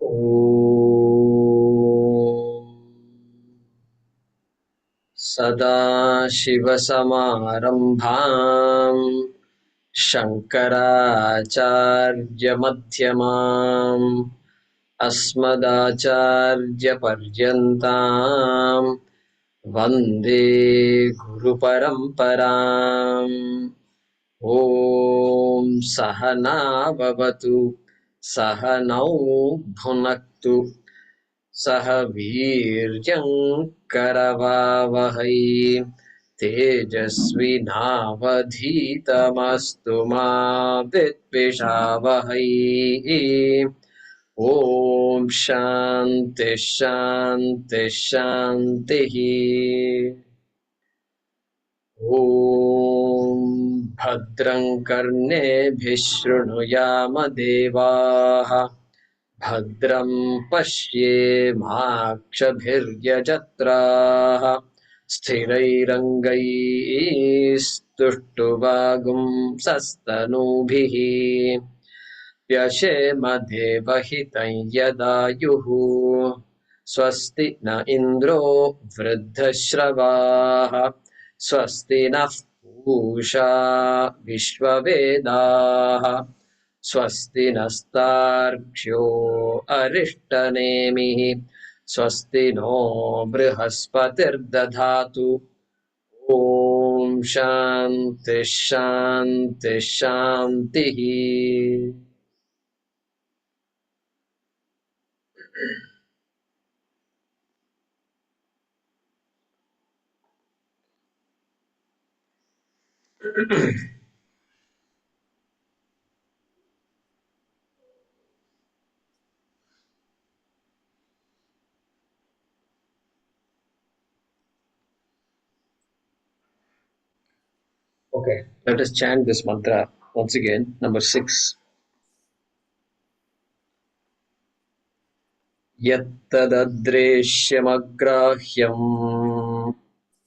ॐ सदाशिवसमारम्भाम् शङ्कराचार्यमध्यमाम् अस्मदाचार्यपर्यन्ताम् वन्दे गुरुपरम्पराम्। ॐ सहना भवतु सहनौ भुनक्तु सह वीर्यं करवावहै तेजस्विनावधीतमस्तु मा विद्विषावहै। ॐ शान्ति शान्ति शान्तिः। ॐ भद्रं कर्णेभिः शृणुयाम देवाः भद्रं पश्येमाक्षभिर्यजत्राः स्थिरैरङ्गैस्तुष्टुवागुंसस्तनूभिः व्यशेम देवहितं यदायुः स्वस्ति न इन्द्रो वृद्धश्रवाः स्वस्ति नः पूषा विश्ववेदाः स्वस्ति नस्तार्क्ष्यो अरिष्टनेमिः स्वस्ति नो बृहस्पतिर्दधातु। ॐ शान्ति शान्ति शान्तिः। Okay, let us chant this mantra once again. Number 6. Yattadadreshyamagrahyam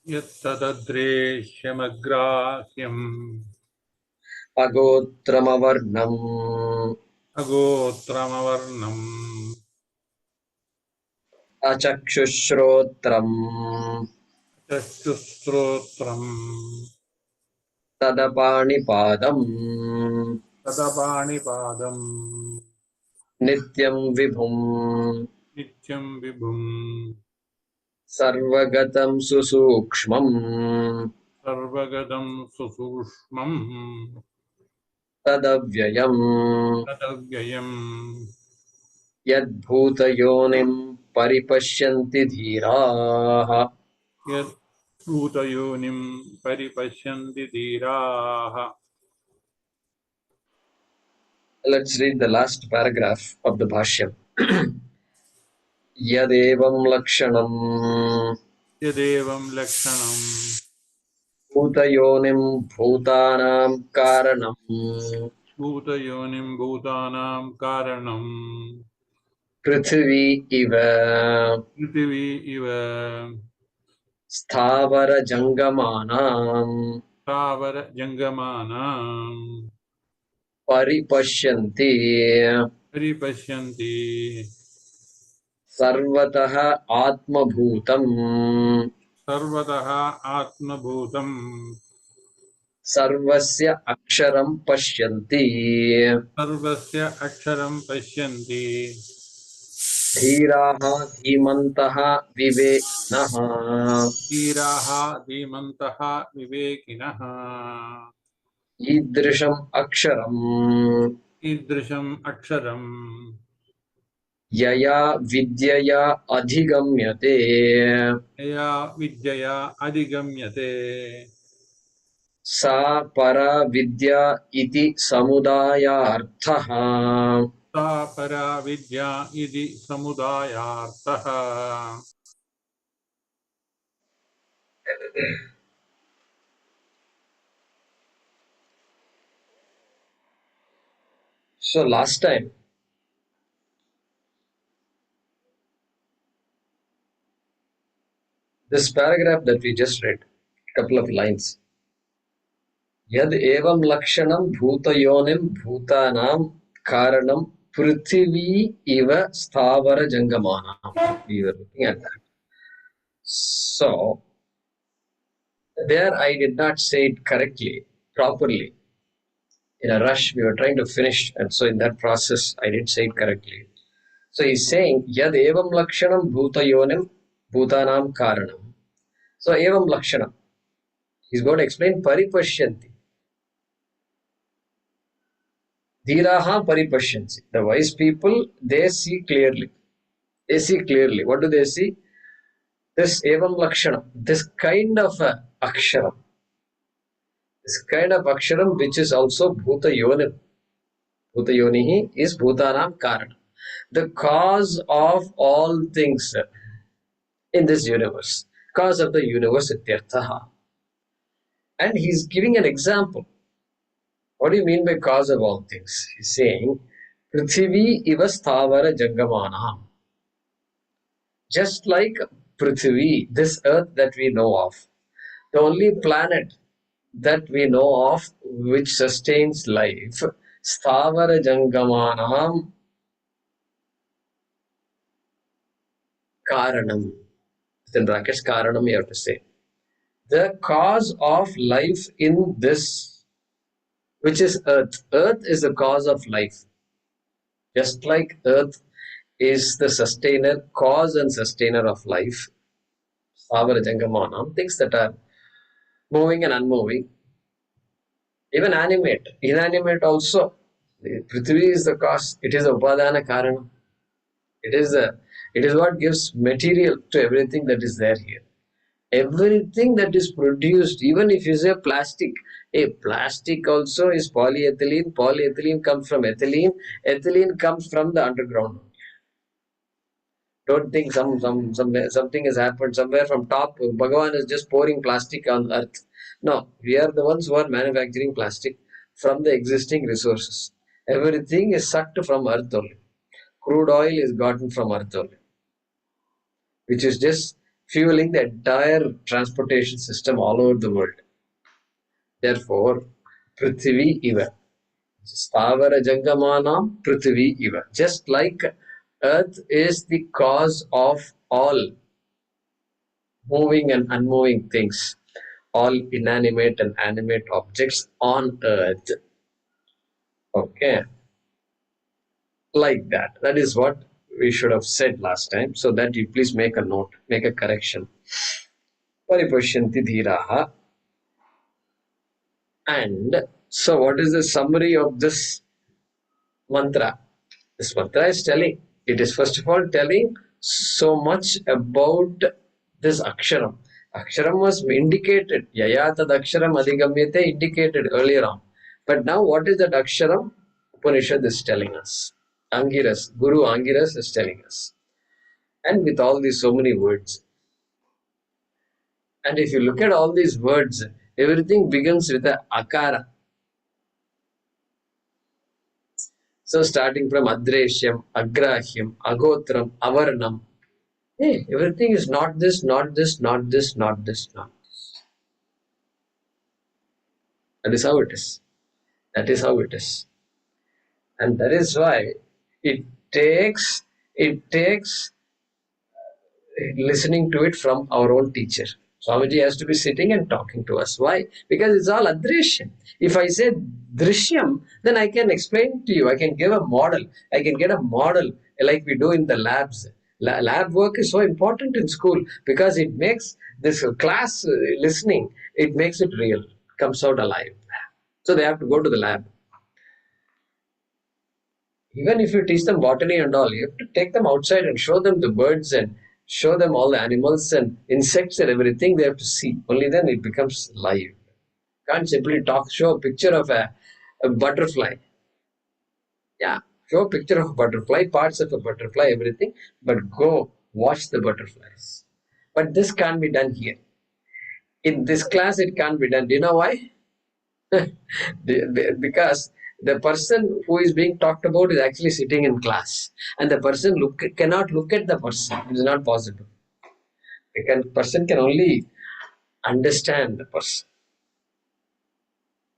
यत्तदद्रेश्यमग्राह्यम् agottramavarnam अगोत्रमवर्णम् achakshushrotram चक्षुस्त्रोत्रम् tadapanipadam तदपाणिपादम् nityam vibhum नित्यम् विभुम् sarvagatam susukshmam सर्वगतम् सुसूक्ष्मम् tadavyayam तदव्ययम् yadbhutayonim paripashyanti dhiraah. यद्भूतयोनिम् परिपश्यन्ति धीराः। Let's read the last paragraph of the Bhashyam. Yadevam lakshanam यदेवम् लक्षणम् bhutayonim bhutanam karanam भूतयोनिम् भूतानाम् कारणम् prithvi iva पृथिवी इव sthavara jangamanam स्थावर जंगमानाम् paripashyanti परिपश्यन्ति sarvatah atmabhutam सर्वतः आत्मभूतम् sarvasya aksharam pashyanti सर्वस्य अक्षरम् पश्यन्ति धीराः धीमन्तः विवेकिनः धीराः धीमन्तः विवेकिनः ईदृशम् अक्षरम् ईदृशम् अक्षरम् यया विद्यया अधिगम्यते यया विद्यया अधिगम्यते सा परा विद्या इति समुदायार्थः। सा परा विद्या इति समुदायार्थः। So last time this paragraph that we just read, couple of lines. Yad evam lakshanam bhutayonim bhutanam karanam Prithvi iva sthavara jangamana. We were looking at that. So, there I did not say it correctly, properly. In a rush, we were trying to finish, and so in that process, I didn't say it correctly. So he's saying, Yad evam lakshanam bhutayonim bhutanam karanam. So evam lakshanam. He's going to explain paripashyanti. Dhiraha paripashyanti. The wise people, they see clearly. They see clearly. What do they see? This evam lakshanam, this kind of aksharam. This kind of aksharam which is also bhutayonim. Bhutayonihi is bhutanam karana. The cause of all things in this universe. Cause of the universe ityarthaha. And he's giving an example. What do you mean by cause of all things? He's saying, Prithvi iva sthavara jangamana. Just like Prithvi, this earth that we know of, the only planet that we know of which sustains life, sthavara jangamanam karanam. In brackets, karanam you have to say. The cause of life in this, which is earth. Earth is the cause of life. Just like earth is the sustainer, cause and sustainer of life, sthavara jangamanam, things that are moving and unmoving, even animate, inanimate also. The Prithvi is the cause. It is the Upadana Karana. It is what gives material to everything that is there here. Everything that is produced, even if you say plastic, plastic also is polyethylene. Polyethylene comes from ethylene. Ethylene comes from the underground. Don't think something has happened somewhere from top. Bhagavan is just pouring plastic on earth. No, we are the ones who are manufacturing plastic from the existing resources. Everything is sucked from earth only. Crude oil is gotten from earth only, which is just fueling the entire transportation system all over the world. Therefore, Prithvi Iva. Stavara Jangamanam Prithvi Iva. Just like earth is the cause of all moving and unmoving things, all inanimate and animate objects on earth. Okay. Like that. That is what we should have said last time. So that you please make a note, make a correction. Paripashyanti dhiraha. And so what is the summary of this mantra? This mantra is telling, it is first of all telling so much about this Aksharam. Aksharam was indicated, Yaya tad Aksharam Adhigamyate indicated earlier on. But now what is that Aksharam? Upanishad is telling us. Angiras, Guru Angiras is telling us. And with all these so many words. And if you look at all these words, everything begins with a akara. So starting from Adreshyam, Agrahyam, Agotram, Avarnam. Hey, everything is not this, not this, not this, not this, not this. That is how it is. That is how it is. And that is why it takes listening to it from our own teacher. Swamiji has to be sitting and talking to us. Why? Because it's all adreshyam. If I say drishyam, then I can explain to you. I can give a model. I can get a model like we do in the labs. Lab work is so important in school because it makes this class listening, it makes it real, comes out alive. So they have to go to the lab. Even if you teach them botany and all, you have to take them outside and show them the birds and show them all the animals and insects and everything. They have to see. Only then it becomes live. Can't simply show a picture of a butterfly. Yeah, show a picture of a butterfly, parts of a butterfly, everything, but go watch the butterflies. But this can't be done here. In this class, it can't be done. Do you know why? Because the person who is being talked about is actually sitting in class, and the person cannot look at the person. It is not possible. The person can only understand the person.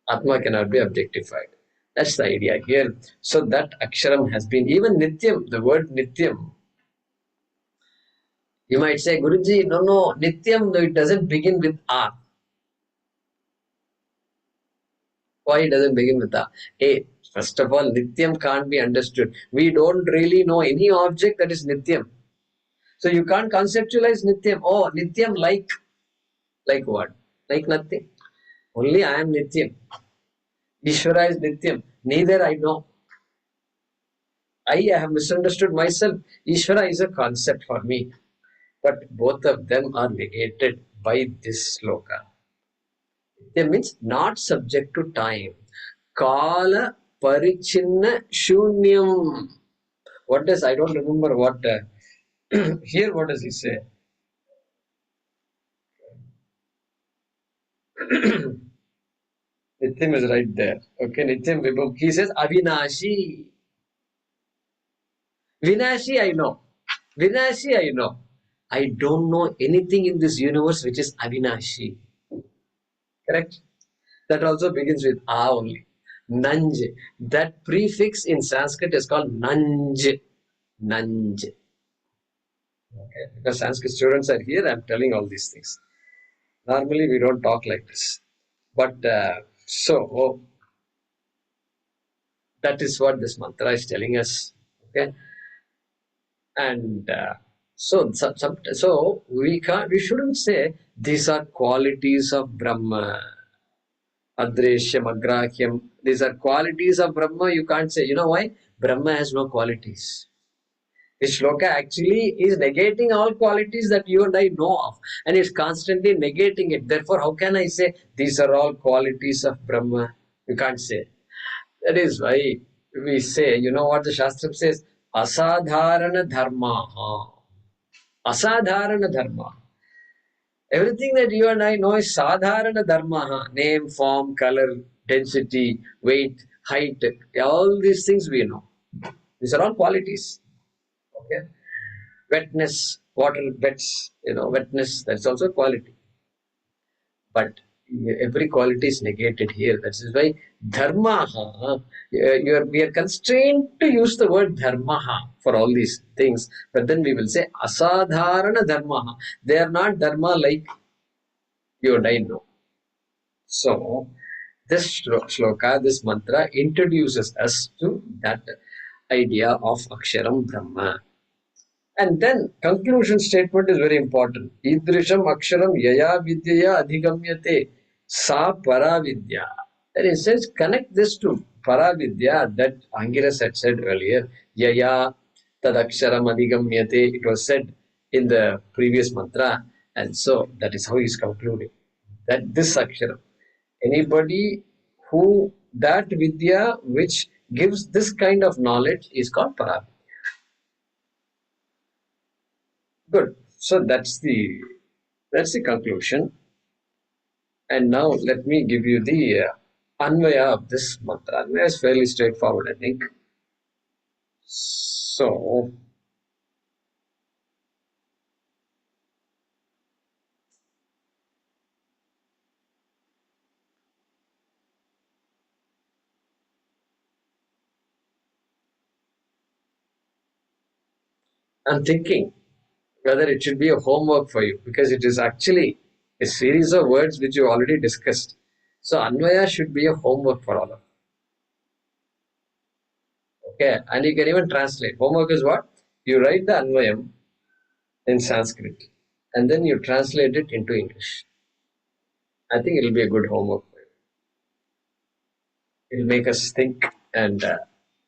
Atma cannot be objectified. That's the idea here. So that Aksharam has been, even Nityam, the word Nityam. You might say, Guruji, no, Nityam, no, it doesn't begin with A. Why it doesn't begin with A? Hey, first of all, Nityam can't be understood. We don't really know any object that is Nityam. So you can't conceptualize Nityam. Oh, Nityam like what? Like nothing. Only I am Nityam. Ishvara is Nityam. Neither I know. I have misunderstood myself. Ishvara is a concept for me. But both of them are negated by this sloka. Nityam means not subject to time. Kala parichinna shunyam. What does, I don't remember what, here what does he say? Nityam is right there. Okay, Nityam Vibhum. He says Avinashi. Vinashi, I know. Vinashi, I know. I don't know anything in this universe which is Avinashi. Correct? That also begins with A only. Nanj. That prefix in Sanskrit is called Nanj. Nanj. Okay? Because Sanskrit students are here, I'm telling all these things. Normally, we don't talk like this. But that is what this mantra is telling us. Okay? And so we shouldn't say these are qualities of Brahma. Adreshyam, Agrahyam. These are qualities of Brahma. You can't say. You know why? Brahma has no qualities. This shloka actually is negating all qualities that you and I know of, and it's constantly negating it. Therefore, how can I say these are all qualities of Brahma? You can't say. That is why we say, you know what the Shastra says? Asadharana dharma. Asadharana dharma. Everything that you and I know is sadharana dharma. Name, form, color, density, weight, height. All these things we know. These are all qualities. Okay. Wetness, water, wets, wetness, that's also a quality. But every quality is negated here. That is why dharma, we are constrained to use the word dharma for all these things. But then we will say asadharana dharma. They are not dharma like you and I know. So, this shloka, this mantra introduces us to that idea of Aksharam Brahma. And then conclusion statement is very important. Idrisham Aksharam Yaya Vidyaya Adhigamyate Sa Paravidya. That is, says connect this to Paravidya that Angiras had said earlier. Yaya Tadaksharam Adhigamyate. It was said in the previous mantra. And so that is how he is concluding. That this Aksharam, anybody who that Vidya which gives this kind of knowledge is called Paravidya. Good. So that's the conclusion. And now let me give you the Anvaya of this mantra. Anvaya is fairly straightforward, I think. So I'm thinking whether it should be a homework for you because it is actually a series of words which you already discussed. So Anvaya should be a homework for all of you. Okay, and you can even translate. Homework is what? You write the Anvayam in Sanskrit and then you translate it into English. I think it'll be a good homework for you. It'll make us think, and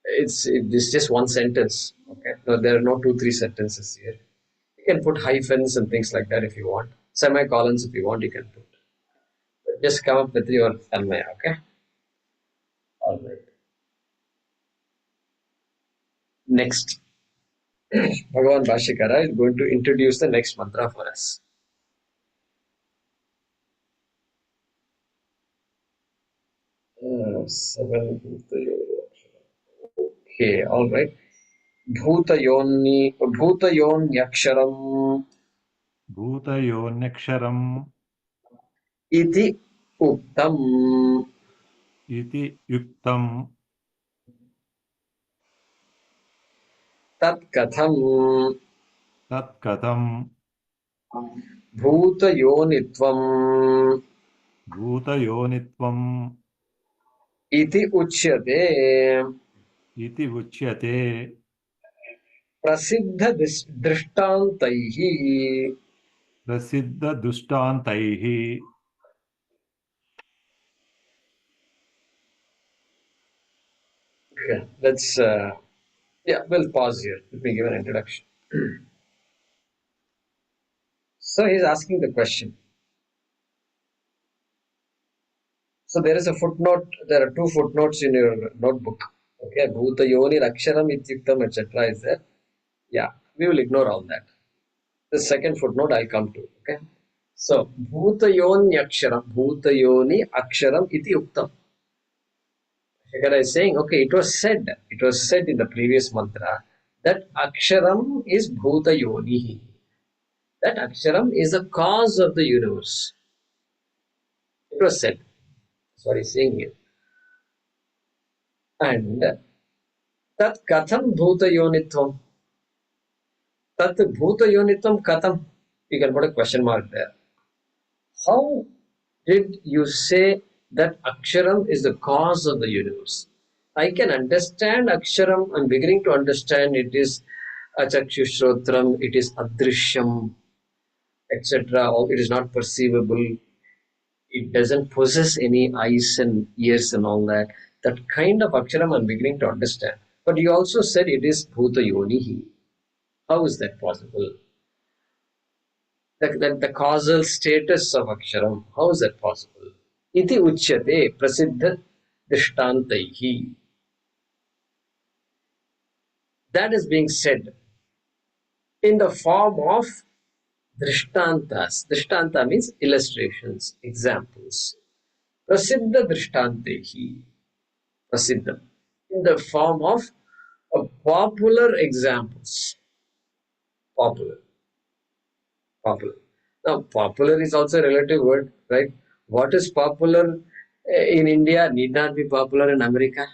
it's just one sentence. Okay, no, there are no 2 3 sentences here. You can put hyphens and things like that if you want, semicolons if you want, you can put. But just come up with your Tanmaya. Okay, all right. Next, Bhagavan Bhashyakara is going to introduce the next mantra for us. Okay, all right. Bhutayonyaksharam Bhutayonyaksharam iti uktam. iti yuktam tat katham तत्कथं bhutayonitvam भूतयोनित्वम् iti uchyate इति उच्यते prasiddha drishtantaihi. प्रसिद्धदृष्टान्तैः Okay, let's yeah, we'll pause here. Let me give an introduction. So he's asking the question. So there is a footnote. There are two footnotes in your notebook. Okay, bhuta yoni aksharam ityuktam etc. is there. Yeah, we will ignore all that. The second footnote I'll come to. Okay, so bhuta yoni aksharam iti uktam. Shankara is saying, okay, it was said in the previous mantra that aksharam is bhuta yoni. That aksharam is the cause of the universe. It was said. That's what he's saying here. And tat katham bhuta yonitvam. Tat bhuta yonitvam katham. You can put a question mark there. How did you say that aksharam is the cause of the universe? I can understand aksharam. I'm beginning to understand it is achakshushotram, it is adrishyam, etc. It is not perceivable. It doesn't possess any eyes and ears and all that. That kind of aksharam I'm beginning to understand. But you also said it is bhuta yonihi. How is that possible? The causal status of aksharam, how is that possible? Iti uchyate prasiddha drishtantaihi. That is being said in the form of drishtantas. Drishtanta means illustrations, examples. Prasiddha drishtantaihi. Prasiddha. In the form of popular examples. Popular. Popular. Now, popular is also a relative word, right? What is popular in India need not be popular in America.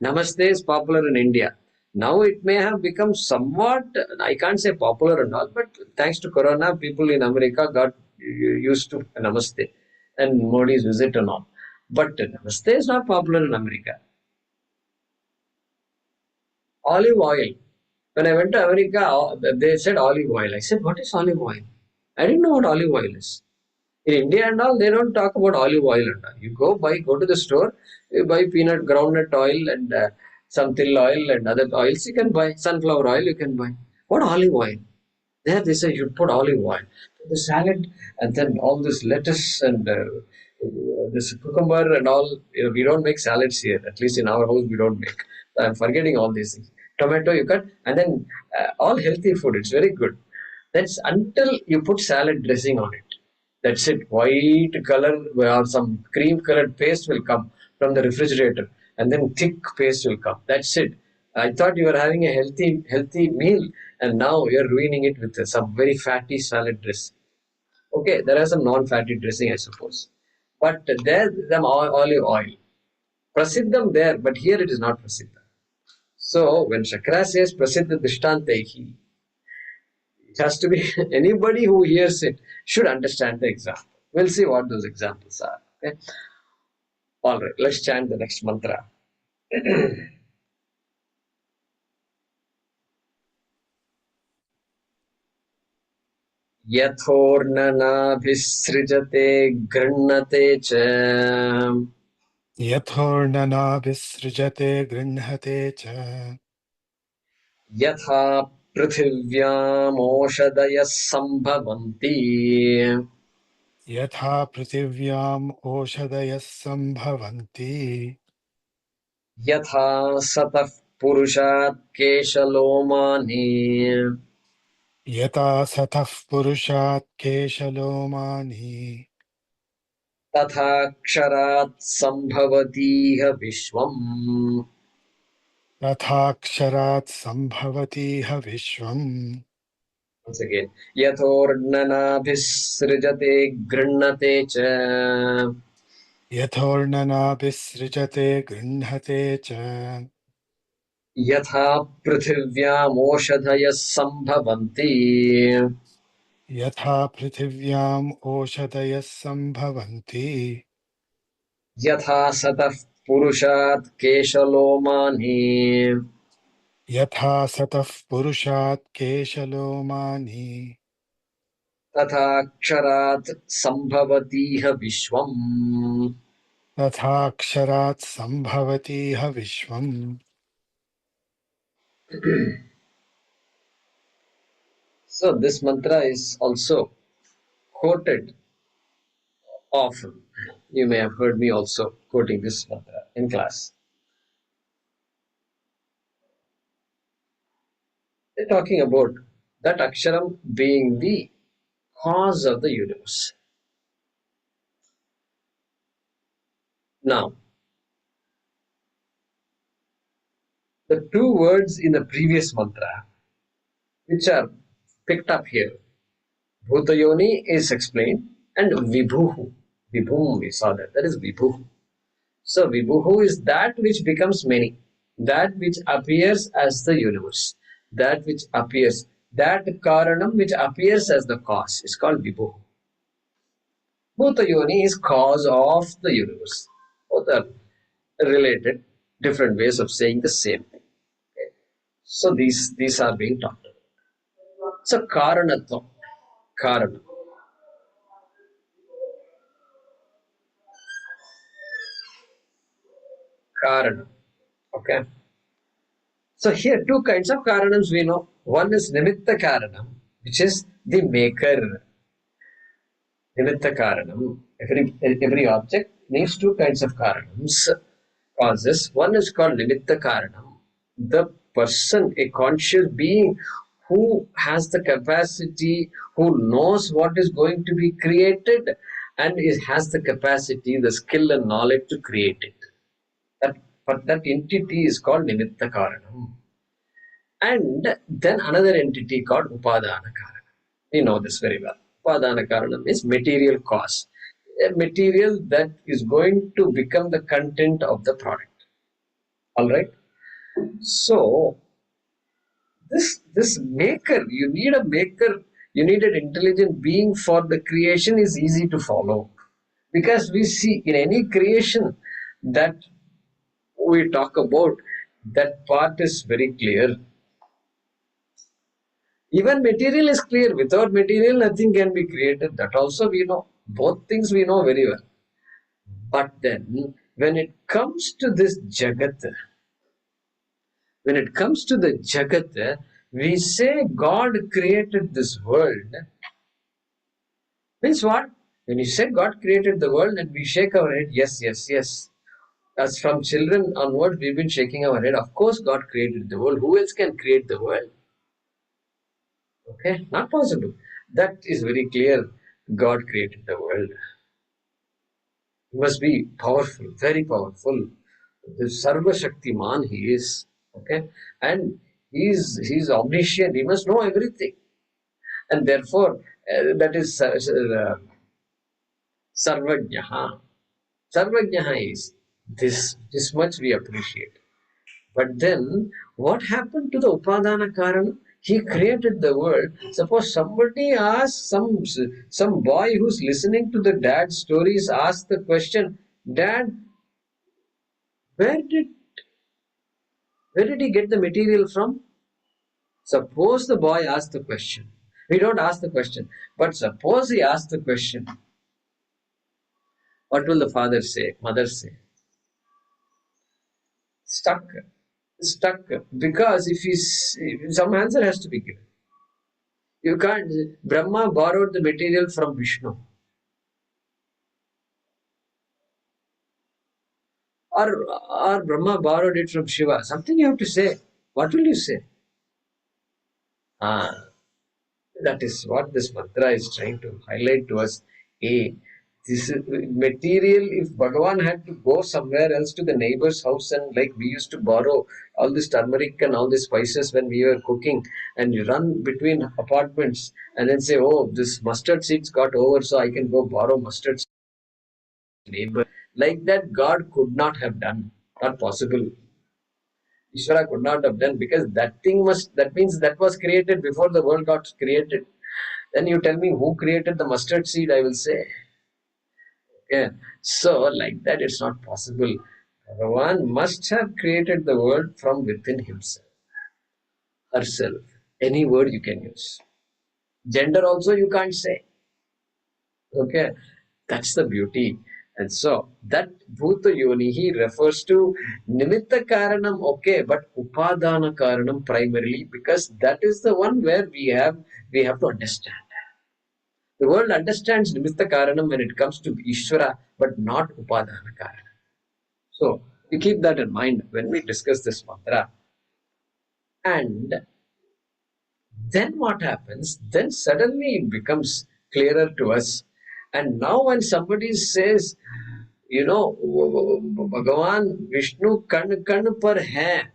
Namaste is popular in India. Now it may have become somewhat, I can't say popular or not, but thanks to Corona, people in America got used to Namaste and Modi's visit and all. But Namaste is not popular in America. Olive oil. When I went to America, they said olive oil. I said, what is olive oil? I didn't know what olive oil is. In India and all, they don't talk about olive oil and all. You go to the store, you buy peanut, groundnut oil and some till oil and other oils you can buy. Sunflower oil you can buy. What olive oil? There they say you put olive oil. The salad and then all this lettuce and this cucumber and all. We don't make salads here. At least in our house we don't make. I'm forgetting all these things. Tomato you cut and then all healthy food. It's very good. That's until you put salad dressing on it. That's it. White color or some cream colored paste will come from the refrigerator, and then thick paste will come. That's it. I thought you were having a healthy meal, and now you're ruining it with some very fatty salad dressing. Okay, there are some non-fatty dressing, I suppose, but there the olive oil. Prasiddham there, but here it is not prasiddha. So when Shankara says prasiddha dishtantehi, it has to be anybody who hears it should understand the example. We'll see what those examples are. Okay. All right, let's chant the next mantra. यथोर्ननाभिसृजते गृह्णते च यथोर्णनाभिसृजते गृह्णते च यथा पृथिव्यामोषधयः सम्भवन्ति यथा पृथिव्याम् ओषधयः सम्भवन्ति यथा सतः पुरुषात् केशलोमानि यथा सतः पुरुषात् केशलोमानि तथा क्षरात् सम्भवतीह विश्वम्. तथाक्षरात् सम्भवतीह विश्वम् Once again, यथोर्णनाभिसृजते गृह्णते च यथोर्णनाभिसृजते गृह्णते च यथा पृथिव्याम् ओषधयः सम्भवन्ति यथा पृथिव्याम् ओषधयः सम्भवन्ति यथा सतः पुरुषात् केशलोमानि यथा सतः पुरुषात् केशलोमानि तथा अक्षरात् सम्भवतीह विश्वम्. तथाक्षरात् सम्भवतीह विश्वम्. So this mantra is also quoted often. You may have heard me also quoting this mantra in class. They're talking about that Aksharam being the cause of the universe. Now, the two words in the previous mantra, which are picked up here, Bhutayoni is explained, and Vibhuhu. Vibhum, we saw that. That is Vibhuhu. So Vibhuhu is that which becomes many, that which appears as the universe, that which appears, that Karanam which appears as the cause is called Vibhuhu. Bhutayoni is cause of the universe. Both are related, different ways of saying the same thing. Okay. So these are being talked about. So Karanatvam, Karana. Karana. Okay. So here two kinds of Karanams we know. One is Nimitta Karanam, which is the maker. Nimitta Karanam. Every object needs two kinds of Karanams, causes. One is called Nimitta Karanam. The person, a conscious being who has the capacity, who knows what is going to be created and has the capacity, the skill and knowledge to create it. But that entity is called Nimitta Karanam. And then another entity called Upadana Karana. We know this very well. Upadana Karana is material cause, a material that is going to become the content of the product. All right. So this maker, you need a maker, you need an intelligent being for the creation is easy to follow, because we see in any creation that we talk about, that part is very clear. Even material is clear. Without material, nothing can be created. That also we know. Both things we know very well. But then, when it comes to this Jagat, when it comes to the Jagat, we say God created this world. Means what? When you say God created the world and we shake our head, yes, yes, yes. As from children onwards, we've been shaking our head. Of course, God created the world. Who else can create the world? Okay, not possible. That is very clear. God created the world. He must be powerful, very powerful. The Sarva Shaktiman he is. Okay, and he's omniscient. He must know everything, and therefore that is Sarvajnaha. Sarvajnaha is this. This much we appreciate. But then, what happened to the Upadana Karana? He created the world. Suppose somebody asks, some boy who's listening to the dad's stories asks the question, Dad, where did where did he get the material from? Suppose the boy asks the question. We don't ask the question, but suppose he asks the question. What will the father say, mother say? Stuck, stuck. Because if some answer has to be given. You can't. Brahma borrowed the material from Vishnu. Or Brahma borrowed it from Shiva. Something you have to say. What will you say? Ah, that is what this mantra is trying to highlight to us. A, this material, if Bhagavan had to go somewhere else to the neighbor's house and like we used to borrow all this turmeric and all these spices when we were cooking and you run between apartments and then say, oh, this mustard seeds got over so I can go borrow mustard neighbor. Like that, God could not have done. Not possible. Ishvara could not have done, because that means that was created before the world got created. Then you tell me who created the mustard seed, I will say. Yeah. So, like that, it's not possible. Bhagavan must have created the world from within himself, herself. Any word you can use. Gender also you can't say. Okay. That's the beauty. And so, that Bhuta Yonihi refers to Nimitta Karanam, okay, but Upadana Karanam primarily, because that is the one where we have to understand. The world understands Nimitta Karanam when it comes to Ishvara, but not Upadana Karanam. So, we keep that in mind when we discuss this mantra. And then what happens? Then suddenly it becomes clearer to us. And now when somebody says, Bhagavan Vishnu kan par hai,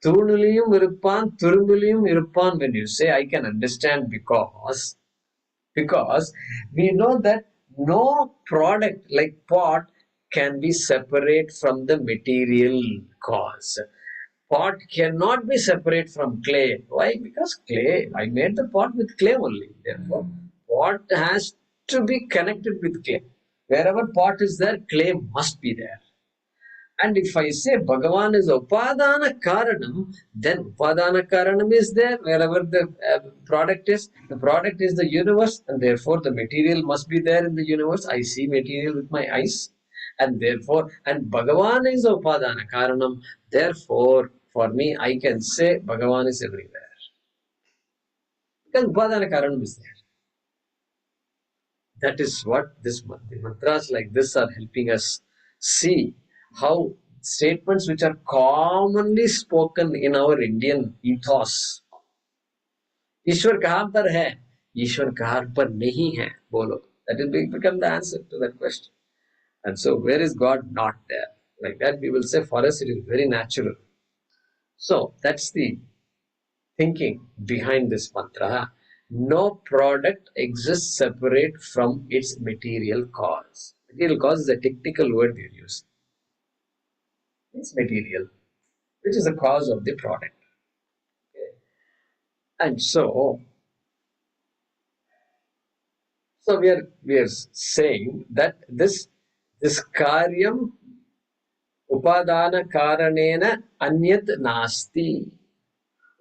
Turunuliyum iruppan, Turumuliyum iruppan, when you say, I can understand because we know that no product like pot can be separate from the material cause. Pot cannot be separate from clay. Why? Because clay, I made the pot with clay only. Therefore, pot has to be connected with clay. Wherever pot is there, clay must be there. And if I say Bhagavan is Upadana Karanam, then Upadana Karanam is there wherever the product is. The product is the universe, and therefore the material must be there in the universe. I see material with my eyes, and therefore, and Bhagavan is Upadana Karanam. Therefore, for me, I can say Bhagavan is everywhere. Because Upadana Karanam is there. That is what the mantras like this are helping us see how statements which are commonly spoken in our Indian ethos. ईश्वर कहाँ पर है? ईश्वर कहाँ पर नहीं है? बोलो. That will become the answer to that question. And so, where is God not there? Like that, we will say for us it is very natural. So, that's the thinking behind this mantra. No product exists separate from its material cause. Material cause is a technical word we use. It's material, which is the cause of the product. Okay. And so we are saying that this karyam upadana karanena anyat nasti.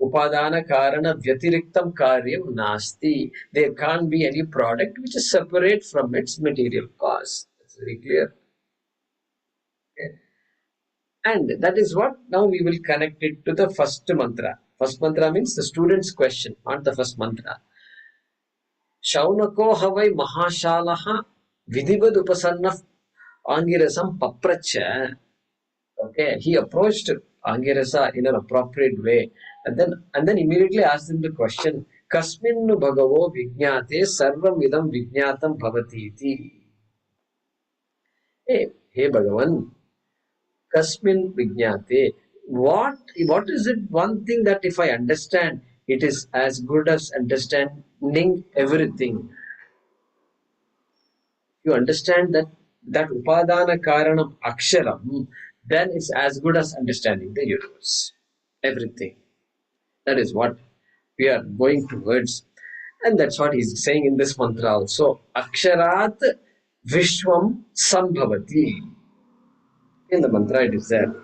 Upadana Karana Vyatiriktam Karyam Nasti. There can't be any product which is separate from its material cause. That's very clear. Okay. And that is what now we will connect it to the first mantra. First mantra means the student's question, not the first mantra. Shaunako havai mahashalaha vidibad upasannaf angirasam papracha. Okay, he approached Angirasa in an appropriate way, and then immediately asked him the question: Kasminnu bhagavo vijñāte sarvam idam vijñātam bhavati iti. Hey Bhagavan, Kasmin vijñāte. What is it? One thing that if I understand, it is as good as understanding everything. You understand that Upadana Karanam Aksharam, then it's as good as understanding the universe. Everything. That is what we are going towards. And that's what he's saying in this mantra also. Aksharat Vishwam Sambhavati. In the mantra it is there.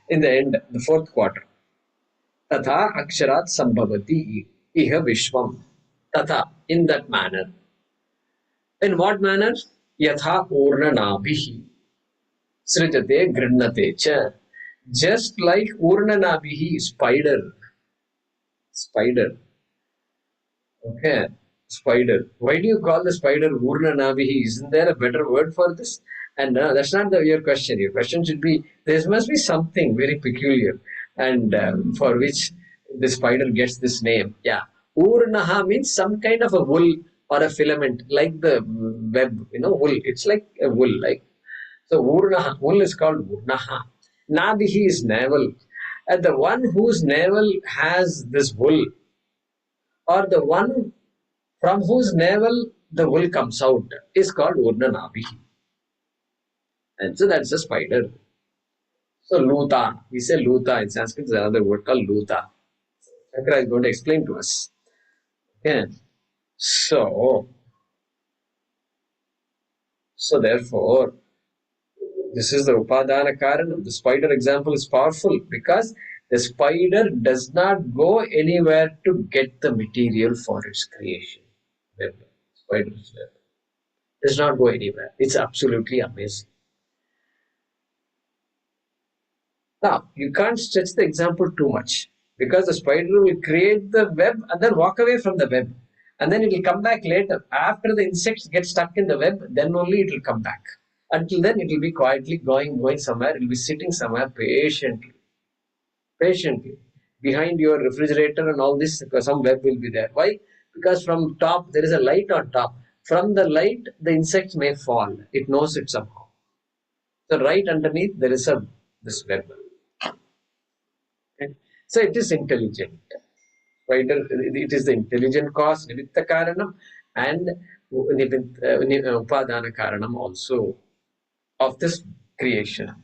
In the end, the fourth quarter. Tatha Aksharat Sambhavati Iha Vishwam. Tatha, in that manner. In what manner? Yatha Urna Nabhihi. Srijate Grinnate Cha. Just like Urna Nabhihi, spider. Okay. Spider. Why do you call the spider Urna Nabhihi? Isn't there a better word for this? And that's not your question. Your question should be, there must be something very peculiar and for which the spider gets this name. Yeah. Urnaha means some kind of a wool or a filament, like the web, wool. It's like a wool, like. So Urnaha, wool is called Urnaha. Nabhihi is navel. And the one whose navel has this wool, or the one from whose navel the wool comes out, is called Urna Nabhihi. And so that's a spider. So luta, we say luta in Sanskrit, is another word called luta. Shankara is going to explain to us. Okay. So therefore, this is the Upadana Karana. The spider example is powerful because the spider does not go anywhere to get the material for its creation. Web. Spider's web does not go anywhere. It's absolutely amazing. Now, you can't stretch the example too much because the spider will create the web and then walk away from the web. And then it will come back later. After the insects get stuck in the web, then only it will come back. Until then, it will be quietly going somewhere. It will be sitting somewhere patiently. Behind your refrigerator and all this, some web will be there. Why? Because from top, there is a light on top. From the light, the insects may fall. It knows it somehow. So right underneath, there is this web. Okay. So it is intelligent. Spider, it is the intelligent cause, Nimitta Karanam, and Upadana Karanam also of this creation.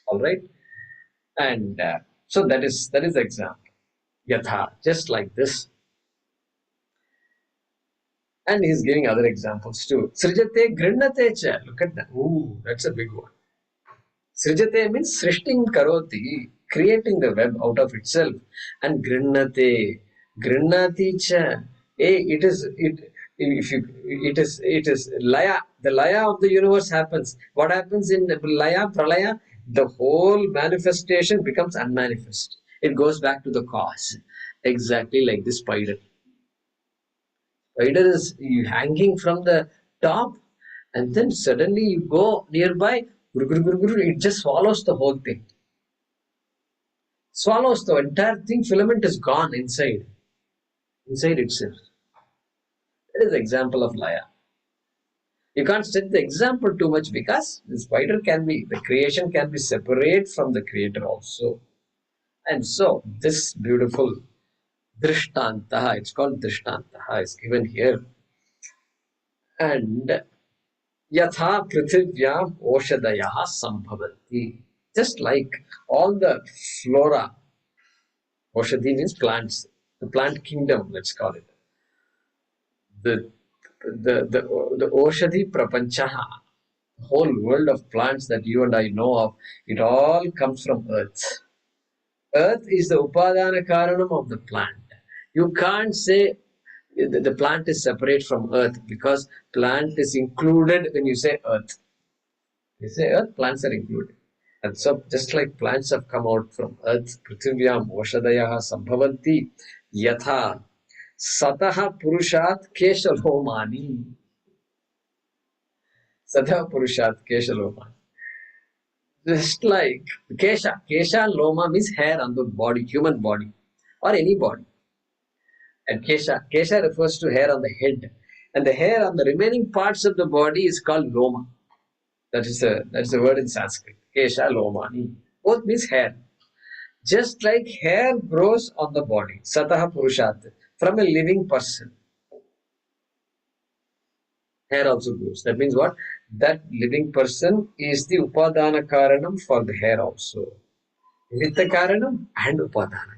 All right. And so that is the example. Yatha, just like this. And he's giving other examples too. Srijate Grinnate cha. Look at that. Ooh, that's a big one. Srijate means srishting karoti, creating the web out of itself. And Grinnati cha. It is laya. The laya of the universe happens. What happens in laya, pralaya? The whole manifestation becomes unmanifest. It goes back to the cause. Exactly like this spider. Spider is hanging from the top, and then suddenly you go nearby, it just swallows the whole thing. Swallows the entire thing, filament is gone inside itself. That is the example of Laya. You can't set the example too much because the creation can be separate from the creator also. And so this beautiful Drishtantaha, it's called Drishtantaha, is given here. And Yatha Prithvivyam Oshadayaha Sambhavanti. Just like all the flora, Oshadi means plants, the plant kingdom, let's call it. The Oshadi Prapanchaha, the whole world of plants that you and I know of, it all comes from earth. Earth is the Upadana Karanam of the plant. You can't say the plant is separate from earth because plant is included when you say earth. You say earth, plants are included. And so just like plants have come out from earth, Prithvivyam Oshadayaha Sambhavanti Yatha Sataha Purushat Keshalomani. Sataha Purushat Keshalomani. Just like Kesha Loma means hair on the body, human body, or any body. And Kesha refers to hair on the head. And the hair on the remaining parts of the body is called Loma. That's a word in Sanskrit. Kesha Lomani. Both means hair. Just like hair grows on the body, Sataha Purushat, from a living person. Hair also grows. That means what? That living person is the Upadana Karanam for the hair also. Nimitta Karanam and Upadana.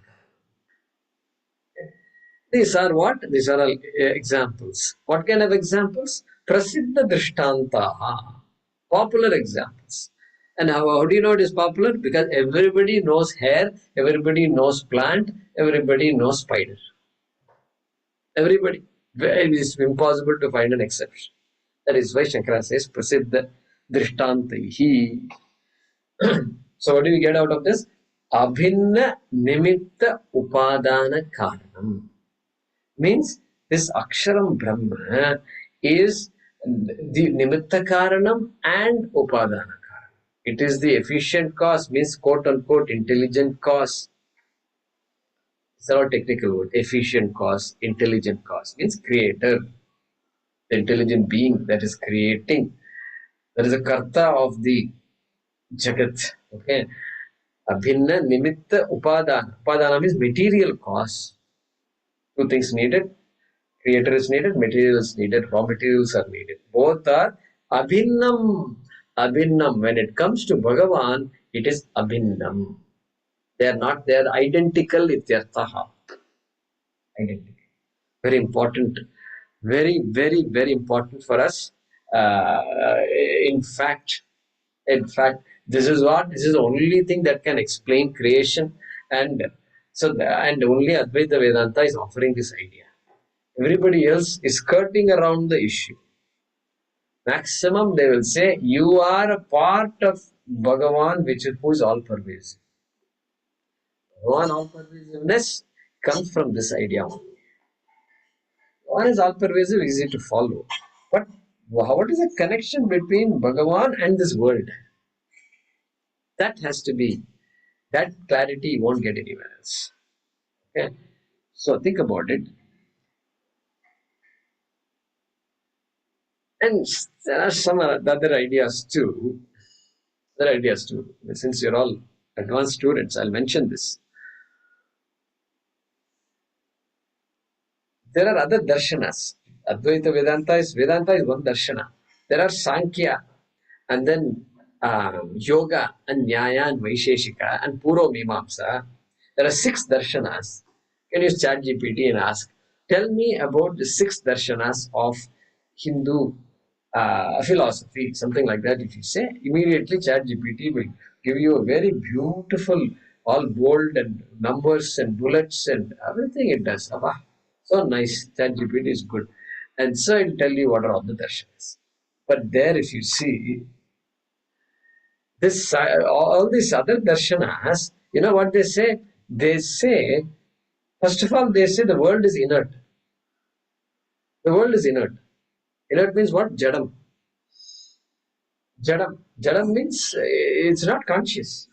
These are what? These are all examples. What kind of examples? Prasiddha Drishtantaha. Popular examples. And how do you know it is popular? Because everybody knows hair, everybody knows plant, everybody knows spider. Everybody. It is impossible to find an exception. That is why Shankara says Prasiddha Drishtantaihi. So what do we get out of this? Abhinna Nimitta Upadana Karanam. Means this Aksharam Brahman is the Nimitta Karanam and Upadana Karanam. It is the efficient cause, means quote unquote intelligent cause. It's not a technical word. Efficient cause, intelligent cause means creator, the intelligent being that is creating. That is the Karta of the Jagat. Okay. Abhinna Nimitta Upadana. Upadana means material cause. Two things needed. Creator is needed, material is needed, raw materials are needed. Both are abhinnam. Abhinnam. When it comes to Bhagavan, it is abhinnam. They are not, they are identical ityarthaha. Identical. Very important. Very, very, very important for us. In fact, this is the only thing that can explain creation, and and only Advaita Vedanta is offering this idea. Everybody else is skirting around the issue. Maximum they will say you are a part of Bhagavan, who is all pervasive. Bhagavan all pervasiveness comes from this idea only. Bhagavan is all pervasive, easy to follow. But what is the connection between Bhagavan and this world? That has to be, that clarity you won't get anywhere else. Okay? So think about it. And there are some other ideas too. Since you're all advanced students, I'll mention this. There are other darshanas. Vedanta is one darshana. There are Sankhya, and then Yoga, and Nyaya, and Vaisheshika, and Puro Mimamsa. There are 6 darshanas. You can use ChatGPT and ask, tell me about the 6 darshanas of Hindu philosophy, something like that. If you say, immediately ChatGPT will give you a very beautiful, all bold and numbers and bullets and everything it does. So nice. ChatGPT is good. And so it'll tell you what are all the darshanas. But there, if you see, this all these other darshanas, you know what they say? They say, first of all, they say the world is inert. The world is inert. Inert means what? Jadam. Jadam means it's not conscious.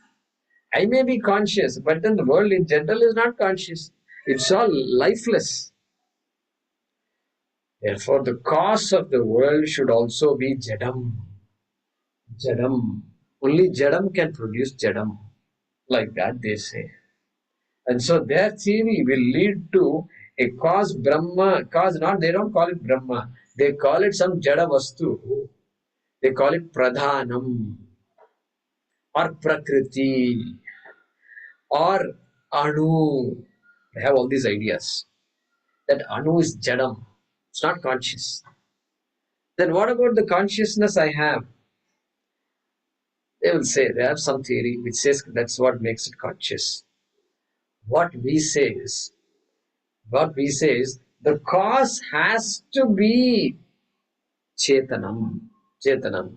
I may be conscious, but then the world in general is not conscious. It's all lifeless. Therefore, the cause of the world should also be Jadam. Jadam. Only Jadam can produce Jadam. Like that, they say. And so their theory will lead to a cause Brahma. Cause not, they don't call it Brahma. They call it some Jada Vastu. They call it Pradhanam or Prakriti or Anu. They have all these ideas. That Anu is Jadam. It's not conscious. Then what about the consciousness I have? They will say, they have some theory which says that's what makes it conscious. What we say is the cause has to be Chetanam. Chetanam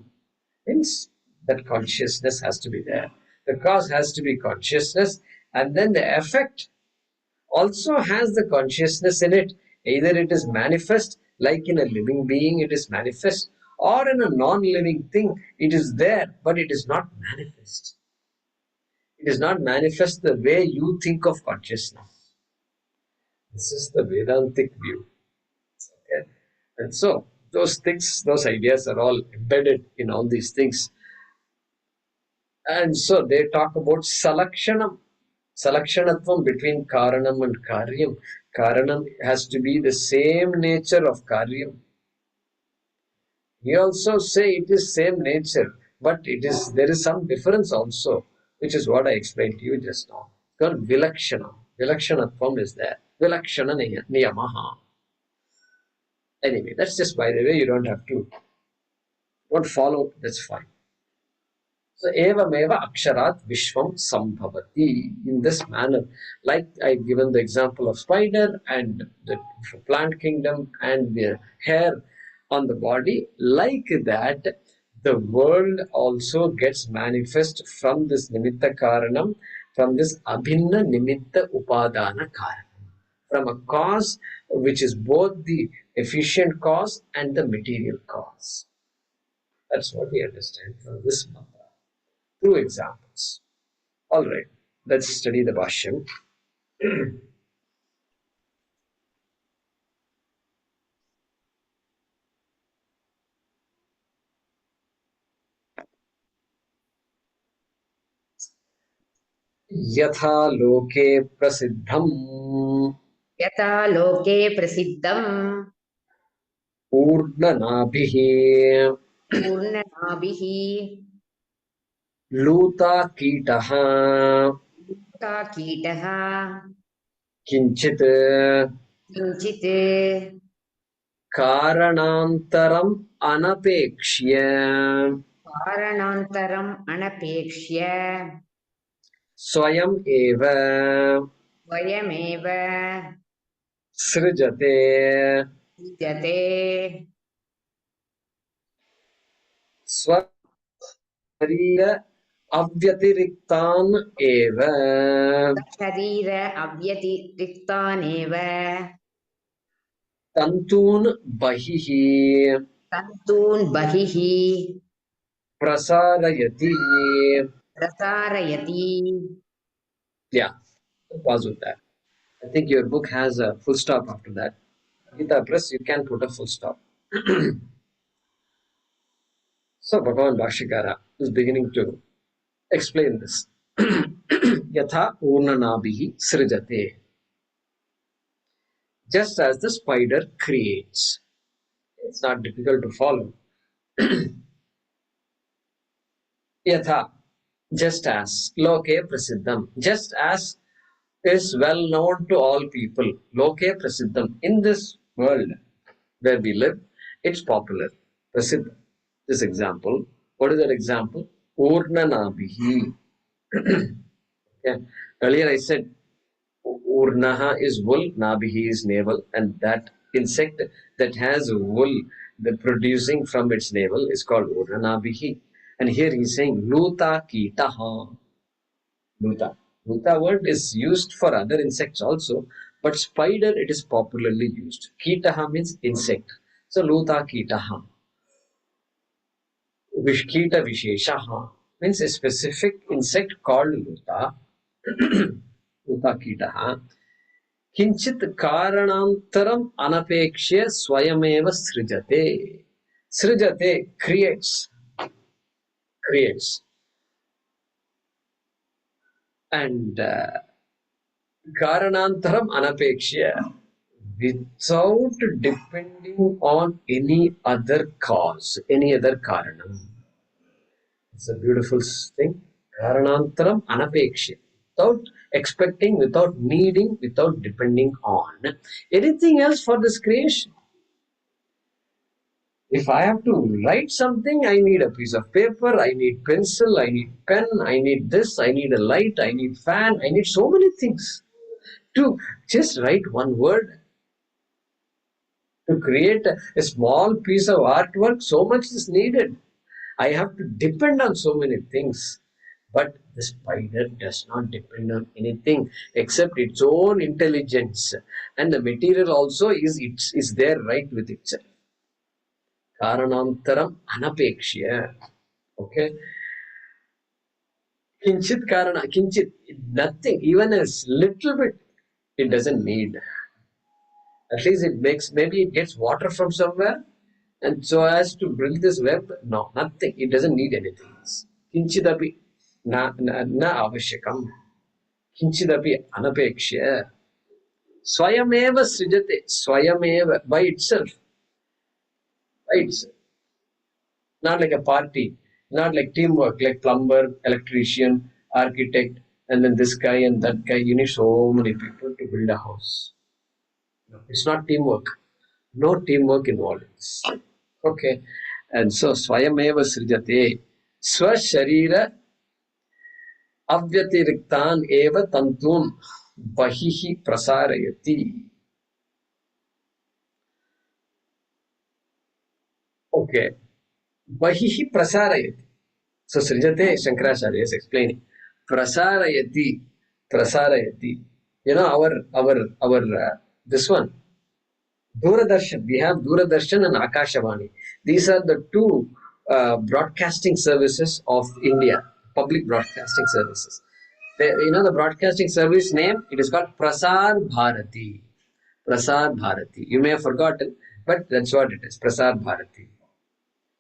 means that consciousness has to be there. The cause has to be consciousness, and then the effect also has the consciousness in it. Either it is manifest, like in a living being it is manifest, or in a non-living thing it is there, but it is not manifest. It is not manifest the way you think of consciousness. This is the Vedantic view. Okay? And so those things, those ideas are all embedded in all these things. And so they talk about Salakshanam. Salakshanatvam between Karanam and Karyam. Karanam has to be the same nature of Karyam. We also say it is same nature, but there is some difference also, which is what I explained to you just now. It's called Vilakshana. Vilakshanatvam is there. Vilakshana niyamaha. Anyway, that's just by the way, you don't have to. Don't follow, that's fine. So, evameva aksharat vishvam sambhavati. In this manner, like I've given the example of spider and the plant kingdom and the hair on the body, like that, the world also gets manifest from this Nimitta Karanam, from this Abhinna Nimitta Upadana Karana, from a cause which is both the efficient cause and the material cause. That's what we understand from this mantra. 2 examples. All right, let's study the Bhashyam. यथा लोके प्रसिद्धम् यथा लोके प्रसिद्धम् ऊर्ध्वनाभिः Urnanabihi. Luta Kitaha Kitaha. Kinchit Kinchit. Karanantaram Anapekshya Karanantaram anapekshya. Swayam Eva Vayameva. Srijate Jate. Swarira Avyatiriktan Eva Sharira avyatikriktaneva. Tantun Bahihi Tantun bahihi. Prasarayati. Prasarayati. Yeah, pause with that. I think your book has a full stop after that. Gita Press, you can put a full stop. So Bhagavan Bhashyakara is beginning to explain this. Yatha urnanabihi srijate. Just as the spider creates. It's not difficult to follow. Yatha, just as, loke prasiddham, just as is well known to all people. Loke prasiddham. In this world where we live, it's popular. Prasiddham. This example. What is that example? Urnanabihi. Yeah. Earlier I said Urnaha is wool, Nabihi is navel, and that insect that has wool the producing from its navel is called Urnanabihi. And here he's saying Luta Kitaha. Luta. Luta word is used for other insects also, but spider it is popularly used. Kitaha means insect. So Luta Kitaha. Vishkita Visheshaha means a specific insect called Luta. Luta Kitaha. Kinchit karanantaram anapekshya swayameva srijate. Srijate creates. Creates. And karanantaram anapekshya without depending on any other cause, any other karanam. It's a beautiful thing. Karanantaram anapekshya. Without expecting, without needing, without depending on anything else for this creation. If I have to write something, I need a piece of paper, I need pencil, I need pen, I need this, I need a light, I need fan, I need so many things. To just write one word, to create a small piece of artwork, so much is needed. I have to depend on so many things. But the spider does not depend on anything except its own intelligence. And the material also is there right with itself. Karanantaram anapekshya. Okay. Kinchit karana, kinchit, nothing, even a little bit, it doesn't need. At least it makes, maybe it gets water from somewhere, and so as to build this web, no, nothing. It doesn't need anything else. Kinchidapi na avashyakam. Kinchidapi anapekshya. Swayameva srijate. Swayameva, by itself. By itself. Not like a party, not like teamwork, like plumber, electrician, architect, and then this guy and that guy. You need so many people to build a house. It's not teamwork. No teamwork involved. Okay. And so Swayameva Srijate Swasharira Avyatiriktan Eva Tantun Bahihi Prasarayati. Okay. Bahihi Prasarayati. So Srijate Shankaracharya is explaining. Prasarayati. Prasarayati. You know, our this one. Doordarshan. We have Doordarshan and Akashavani. These are the two broadcasting services of India, public broadcasting services. The broadcasting service name, it is called Prasar Bharati. Prasar Bharati. You may have forgotten, but that's what it is. Prasar Bharati.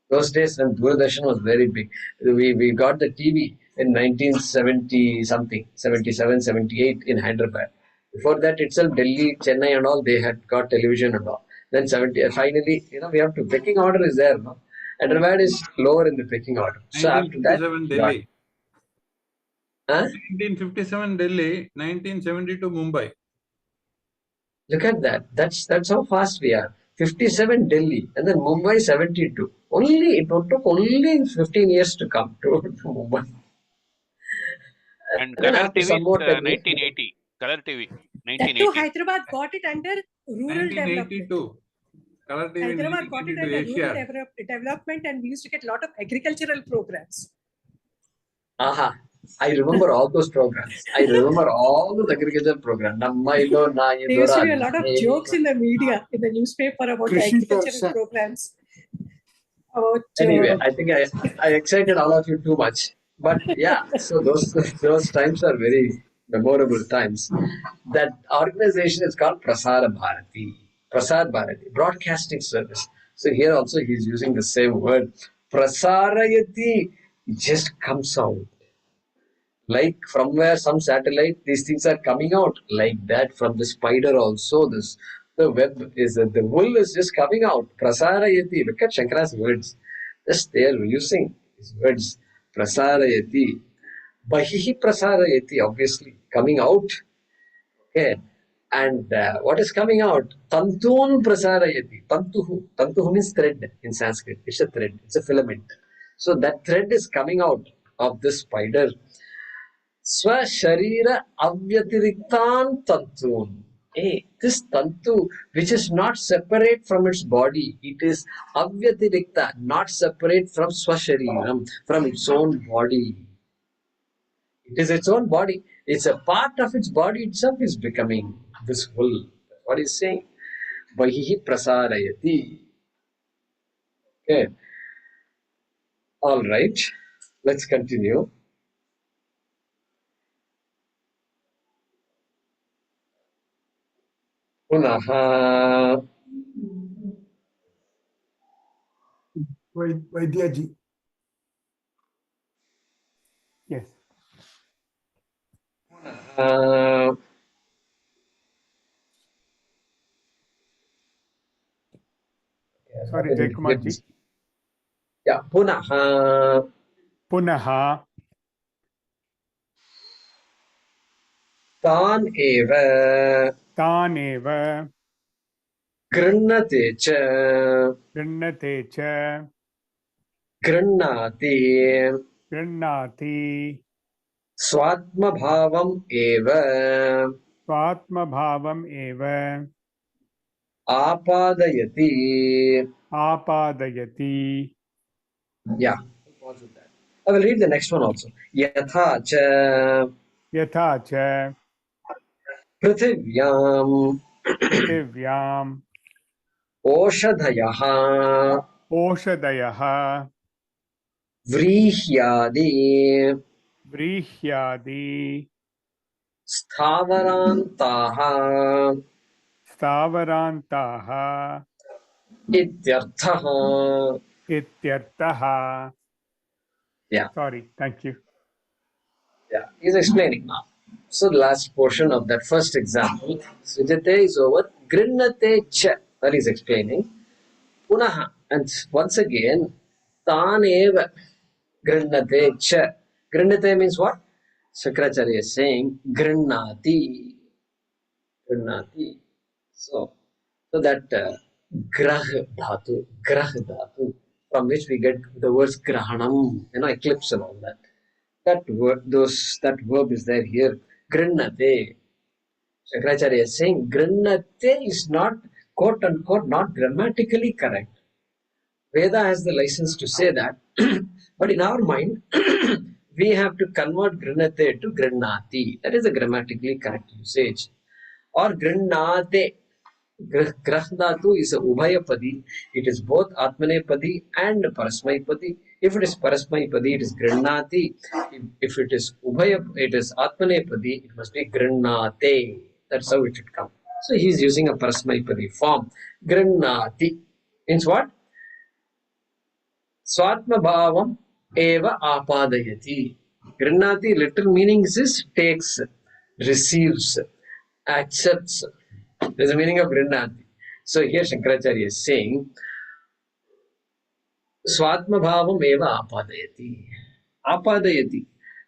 Those days when Doordarshan was very big, we got the TV in 1970 something, 77, 78 in Hyderabad. Before that itself, Delhi, Chennai and all, they had got television and all. Then 70, finally, we have to, pecking order is there, no? Hyderabad is lower in the pecking order. So after that, 1957 Delhi. huh? 1957 Delhi, 1972 Mumbai. Look at that. That's how fast we are. 57 Delhi and then Mumbai 72. Only it took only 15 years to come to Mumbai. And And then color after TV some more is 10 years, 1980. Color TV, That too, 1980. Hyderabad got it under rural development. 1982. Color TV Hyderabad got it 1982 under rural Asia. development, and we used to get a lot of agricultural programs. aha, I remember all those programs. I remember all those agriculture programs. Nammailo na There used to be a idora lot of ne- jokes in the media, in the newspaper about the Krishi agricultural Darshan. programs. About, Anyway, I think I excited all of you too much. But yeah, so those times are very memorable times. That organization is called Prasara Bharati. Prasar Bharati, broadcasting service. So here also he is using the same word. Prasarayati just comes out. Like from where some satellite, these things are coming out. Like that from the spider also. The web is the wool is just coming out. Prasarayati. Look at Shankara's words. Just they are using his words. Prasarayati. Bahihi prasarayati, obviously coming out. Okay. And what is coming out? Tantun prasarayati. Tantuhu. Tantuhu means thread in Sanskrit. It's a thread. It's a filament. So that thread is coming out of this spider. Swasharira avyatiriktan tantun. Hey, this tantu, which is not separate from its body, it is avyatirikta, not separate from swashariram, from its own body. It is its own body. It's a part of its body itself is becoming this wool. What is saying? Bahihi prasarayati. Okay. All right. Let's continue. Punaha. Vaidyaji. Yes. Sorry, Jayakumar ji. Yeah, punaha. Punaha. Tan eva. Taneva. Grannate cha. Grinnate cha. Grannati. Grinnati. Swatma bhavam eva. Svatma bhavam eva. Apadayati. Apadayati. Yeah. I will read the next one also. Yatha cha. Yatha cha. Prithivyam. Pritivyam. Oshadhayaha. Oshadayaha. Vrihyadi. Vrihyadi. Sthavarantaha. Stavarantaha. Ityarthaha. Ityartaha. Yeah. Sorry, thank you. Yeah, he's explaining now. So the last portion of that first example, Srijate is over. Grinnate cha, that is explaining. Punaha, and once again, Taneva Grinnate cha. Grinnate means what? Shankaracharya is saying Grinnati. Grinnati. So that grah dhatu, from which we get the words grahanam, eclipse and all that. That verb is there here. Grinnate. Shankaracharya is saying Grinnate is not quote unquote not grammatically correct. Veda has the license to say that, but in our mind, we have to convert Grinnate to Grinnati. That is the grammatically correct usage. Or Grinnate. Grahdatu is a Ubhayapadi. It is both Atmanepadi and Parasmaipadi. If it is Parasmaipadi, it is Grinnati. If it is it is Atmanepadi, it must be Grinnate. That's how it should come. So he is using a Parasmaipadi form. Grinnati means what? Swatma bhavam eva apadayati. Grinnati literal meaning is takes, receives, accepts. There's a meaning of Grinnati. So here Shankaracharya is saying Swatma bhavam eva apadayati. Apadayati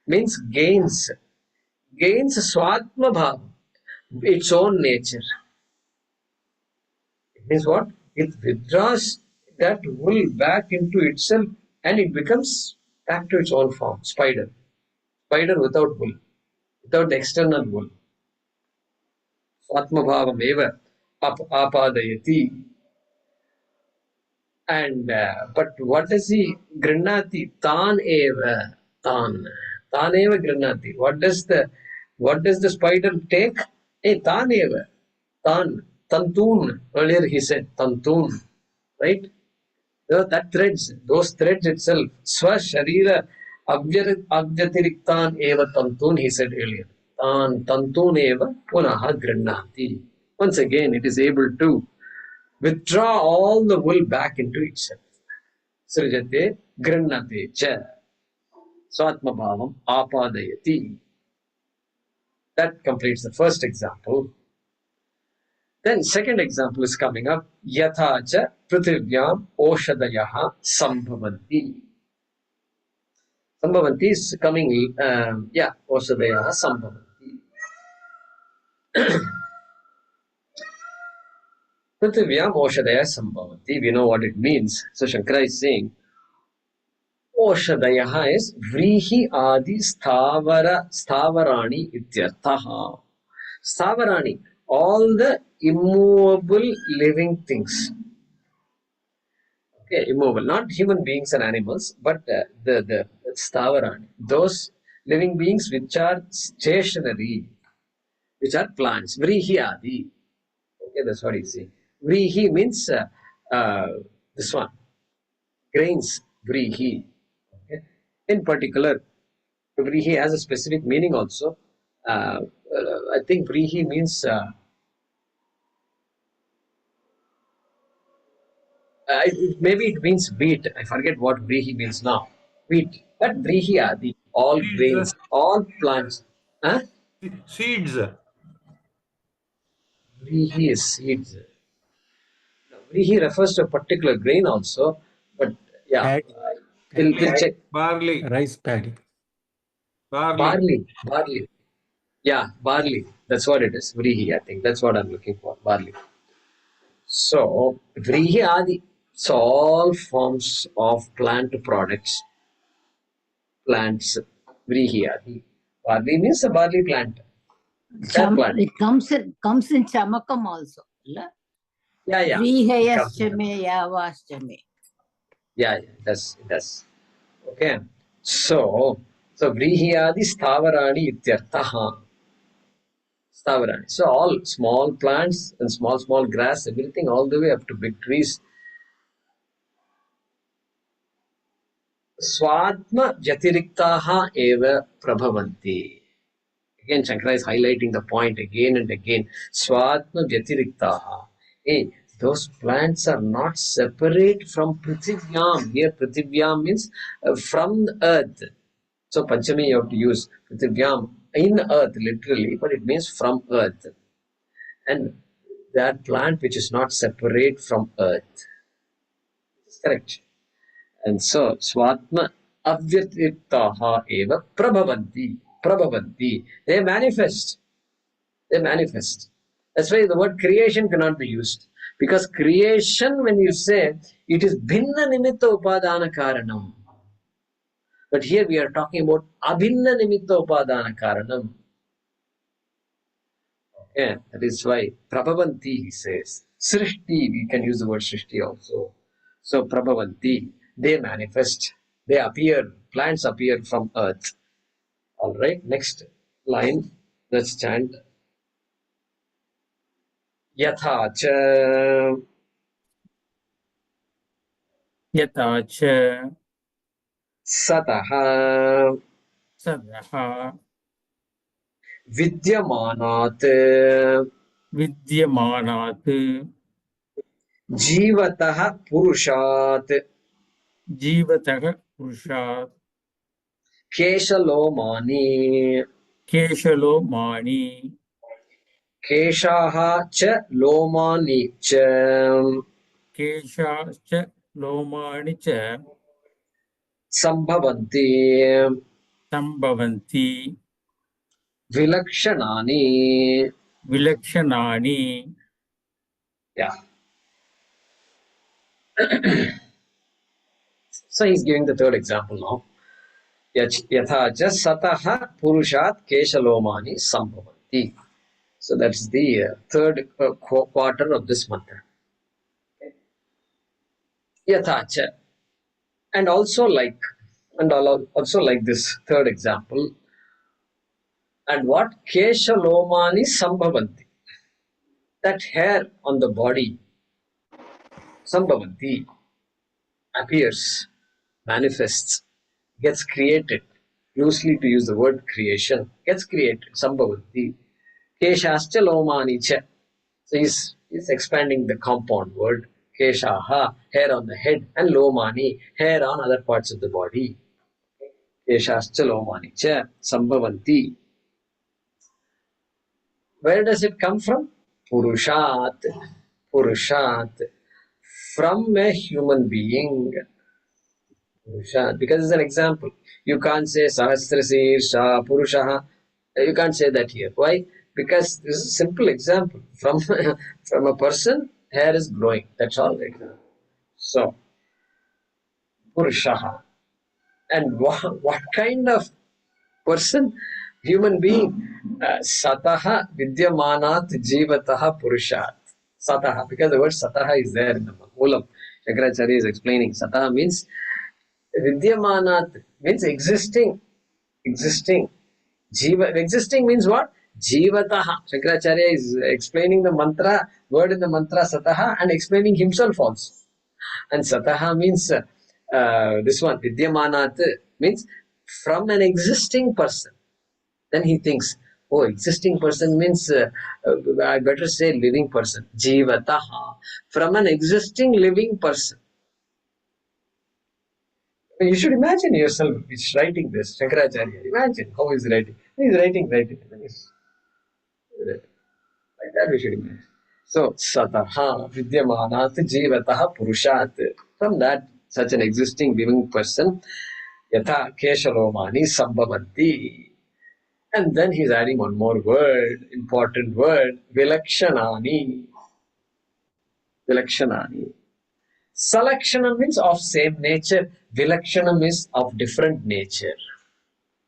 means gains. Gains swatma bhavam, its own nature. It means what? It withdraws that wool back into itself and it becomes back to its own form. Spider. Spider without wool, without the external wool. Swatma bhavam eva apadayati. And but what does he grinati? Tan eva. Tan eva grinati. What does the spider take? Tan eva. Tantun. Earlier he said tantun, right? That those threads itself. Swa sharira avyatiriktan eva tantun, he said earlier. Tantun eva punaha grinati. Once again, it is able to withdraw all the wool back into itself. Srijate grinnate cha. Swatma bhavam apadayati. That completes the first example. Then second example is coming up. Yatha cha prithvivyam oshadayaha sambhavanti. Sambhavanti is coming, oshadayaha sambhavanti. Prithvivyam oshadaya sambhavanti. We know what it means. So Shankara is saying, Oshadayaha is Vrihi Adi Stavarani Ityarthaha. Stavarani, all the immovable living things. Okay, immovable, not human beings and animals, but the Stavarani, those living beings which are stationary, which are plants. Vrihi Adi. Okay, that's what he's saying. Vrihi means this one, grains, Vrihi. Okay. In particular, Vrihi has a specific meaning also. I think Vrihi means maybe it means wheat. I forget what Vrihi means now. Wheat. But Vrihi Adi, all grains, Seeds. all plants. Huh? Seeds. Vrihi is seeds. Vrihi refers to a particular grain also. But yeah, Paddy. we'll check. Barley. Rice paddy. Barley. Barley. Yeah, barley. That's what it is. Vrihi, I think. That's what I'm looking for. Barley. So, Vrihi Adi. So, all forms of plant products, plants, Vrihi Adi. Barley means a barley plant. Plant. It comes in Chamakam also. Yeah. Vrihaya It comes in Shame Yavashame. Yeah, it does. Okay. So Vrihi Adi Stavarani Ityartaha. Stavarani. So, all small plants and small grass, everything, all the way up to big trees. Swatma Jatiriktaha eva prabhavanti. Again, Shankara is highlighting the point again and again. Swatma Jatiriktaha. Those plants are not separate from Prithvivyam. Here, Prithvivyam means from the earth. So, Panchami you have to use Prithvivyam in earth, literally, but it means from earth. And that plant which is not separate from earth. Correct. And so, Swatma Avyatitaha eva prabhavanti. They manifest. That's why the word creation cannot be used. Because creation, when you say, it is Bhinna Nimitta Upadana Karanam. But here we are talking about Abhinna Nimitta Upadana Karanam. Okay, that is why Prabhavanti, he says. Srishti, we can use the word Srishti also. So, Prabhavanti. They manifest, they appear, plants appear from earth. All right, next line, let's chant. Yatha cha Yatha cha sataha sadaha vidyamanat vidyamanat jivatah purushat jivatah purushat keshalomani keshalomani keshaha cha lomani cha keshacha लोमाणि च sambhavanti सम्भवन्ति vilakshanaani. विलक्षणानि Yeah. So he's giving the third example now. Yatha cha sataha purushat keshalomani sambhavanti. So that's the third quarter of this mantra. Yatha cha. And also like this third example. And what? Keshalomani sambhavanti. That hair on the body, sambhavanti, appears, manifests, gets created. Loosely to use the word creation, gets created, sambhavanti. Keshascha lomani cha. So he's expanding the compound word. Keshaha, hair on the head, and lomani, hair on other parts of the body. Keshascha lomani cha, sambhavanti. Where does it come from? Purushat. Purushat. From a human being. Purushat. Because it's an example. You can't say Sahasrashirsha Purushaha. You can't say that here. Why? Because this is a simple example. From a person, hair is growing. That's all. So, Purushaha. And what kind of person? Human being. Sataha vidyamanat jivataha purushat. Sataha. Because the word Sataha is there in the Moolam. Shankaracharya is explaining. Sataha means vidyamanat, means existing. Existing. Existing means what? Jivataha. Shankaracharya is explaining the mantra, word in the mantra Sataha, and explaining himself also. And Sataha means this one, Vidyamanat, means from an existing person. Then he thinks, oh, existing person means I better say living person. Jivataha. From an existing living person. You should imagine yourself writing this, Shankaracharya. Imagine how he's writing. He's writing. Like that we should imagine. So, Sataha Vidyamanat Jivataha Purushat. From that, such an existing living person, Yatha Keshalomani Sambhavanti. And then he's adding one more word, important word, Vilakshanani. Vilakshanani. Salakshana means of same nature. Vilakshana is of different nature.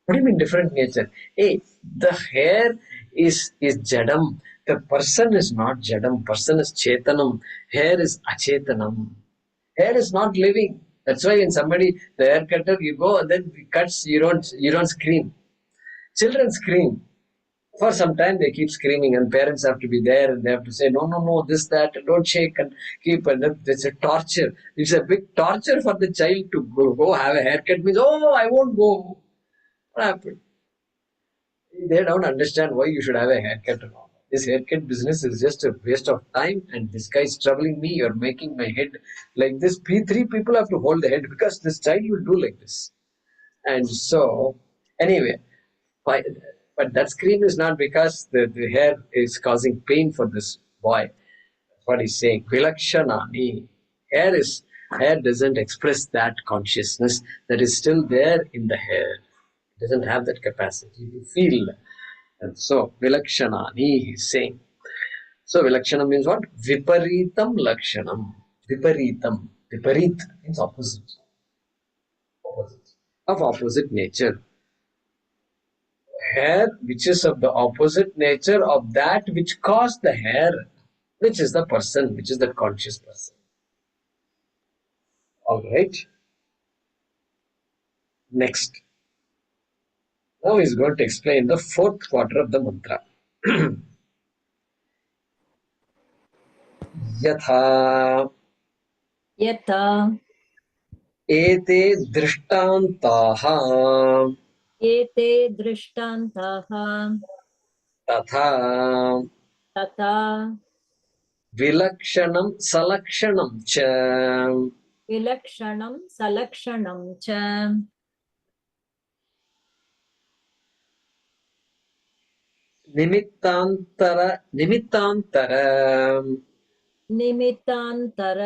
What do you mean different nature? Hey, the hair is Jadam. The person is not Jadam. Person is Chetanam. Hair is Achetanam. Hair is not living. That's why when somebody, the hair cutter, you go and then cuts, you don't scream. Children scream. For some time they keep screaming and parents have to be there and they have to say, no, this, that, don't shake and keep, and it's a torture. It's a big torture for the child to go have a haircut. Means, oh, I won't go. What happened? They don't understand why you should have a haircut and all. This haircut business is just a waste of time, and this guy is troubling me. You're making my head like this. Three people have to hold the head because this child will do like this. And so, anyway, but that scream is not because the hair is causing pain for this boy. That's what he's saying. Vilakshanani. Hair doesn't express that consciousness that is still there in the hair. It doesn't have that capacity to feel. And so, Vilakshanani, he's saying. So, Vilakshana means what? Viparitam Lakshanam. Viparitam. Viparit means opposite. Opposite. Of opposite nature. Hair which is of the opposite nature of that which caused the hair, which is the person, which is the conscious person. Alright. Next. Now he's going to explain the fourth quarter of the mantra. Yatha यथा ete drishtantaha एते दृष्टान्ताः tatha तथा vilakshanam salakshanam cha विलक्षणं सलक्षणं च nimittantara निमित्तान्तर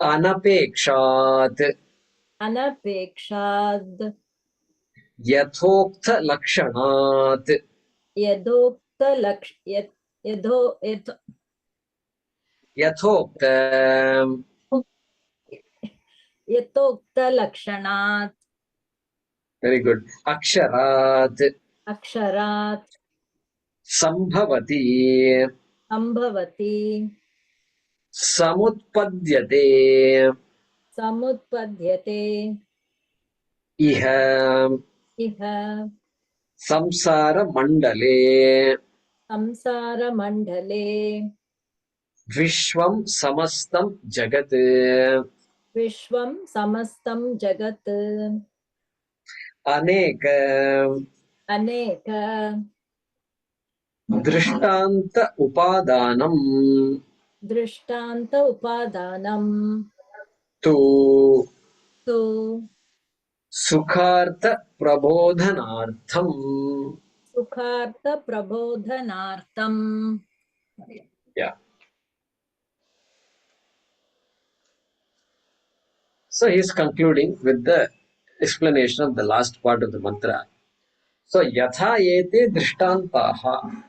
Anapekshat. Anapekshad. Yathokta lakshanat. Yadokta laksh. Yathokta. Yatokta lakshanat. Very good. Aksharat. Aksharat. Sambhavati. Ambhavati. Samutpadyate. Samutpadyate. Iha. Iha. Samsara mandale. Samsara mandale. Vishwam samastam jagat. Vishwam samastam jagat. Aneka. Aneka. Drishtanta upadanam. Drishtanta upadanam. Tu. Tu. Sukhartha prabodhanartham. Sukhartha prabodhanartham. Yeah. So he is concluding with the explanation of the last part of the mantra. So yatha ete drishtantaha.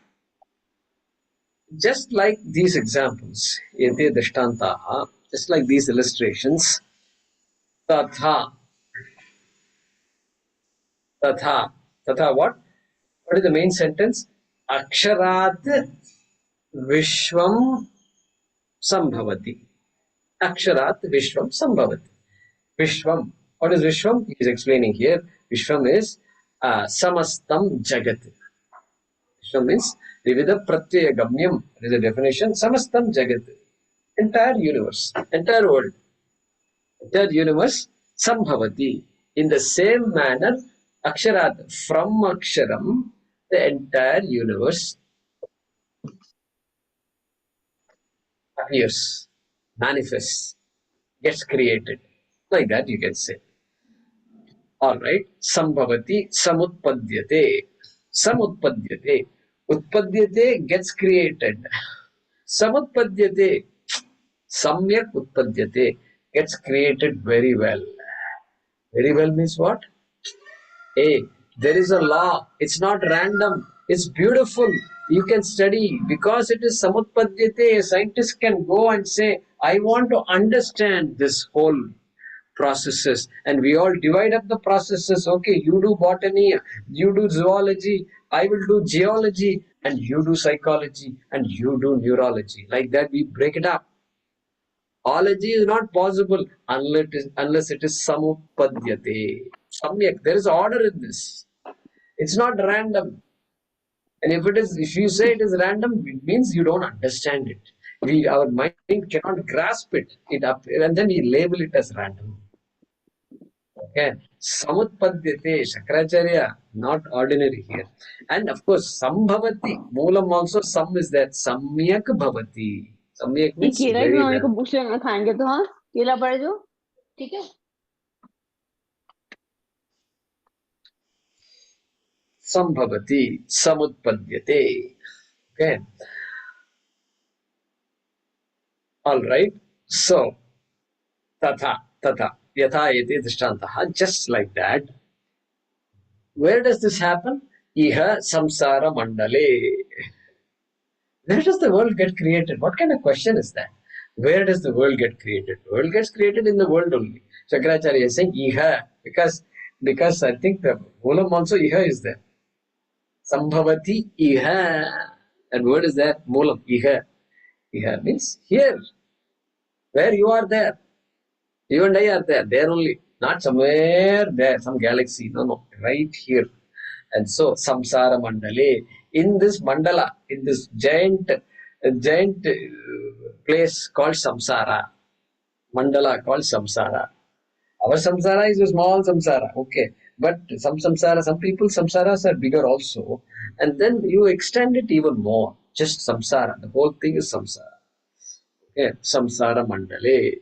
Just like these examples, ete drishtantaha, just like these illustrations, tatha, tatha, tatha what? What is the main sentence? Aksharat vishwam sambhavati. Aksharat vishwam sambhavati. Vishwam. What is Vishwam? He is explaining here. Vishwam is samastam jagat. Vishwam means Vividha Pratyaya Gamyam. There is a definition. Samastam jagat. Entire universe. Entire world. Entire universe. Sambhavati. In the same manner, Aksharat. From Aksharam, the entire universe appears, manifests, gets created. Like that you can say. Alright. Sambhavati samutpadyate. Samutpadyate. Utpadyate gets created. Samutpadyate. Samyak utpadyate gets created very well. Very well means what? Hey, there is a law. It's not random. It's beautiful. You can study. Because it is samutpadyate, a scientist can go and say, I want to understand this whole processes, and we all divide up the processes. Okay, you do botany, you do zoology, I will do geology, and you do psychology, and you do neurology. Like that we break it up. Ology is not possible unless it is samupadyate. Samyak. There is order in this. It's not random. And if you say it is random, it means you don't understand it. Our mind cannot grasp it up, and then we label it as random. Okay, samutpadyate, Shankaracharya, not ordinary here. And of course, sambhavati, moolam also, sam is that, samyak bhavati. Samyak ये means केला की very mummy को well. Books लेना खाएंगे तो हाँ केला पड़े जो ठीक है Sambhavati, samutpadyate. Okay, all right. So, tatha, yatha eti drishtantaha, just like that. Where does this happen? Iha samsara mandale. Where does the world get created? What kind of question is that? Where does the world get created? The world gets created in the world only. Shankaracharya is saying Iha because I think the Moolam also Iha is there. Sambhavati Iha. And word is there? Moolam Iha. Iha means here. Where you are there. You and I are there. There only. Not somewhere there, some galaxy. No. Right here. And so, samsara mandale, in this mandala, in this giant place called samsara, mandala called samsara. Our samsara is a small samsara, okay. But some people samsaras are bigger also. And then you extend it even more. Just samsara. The whole thing is samsara. Okay, samsara mandale.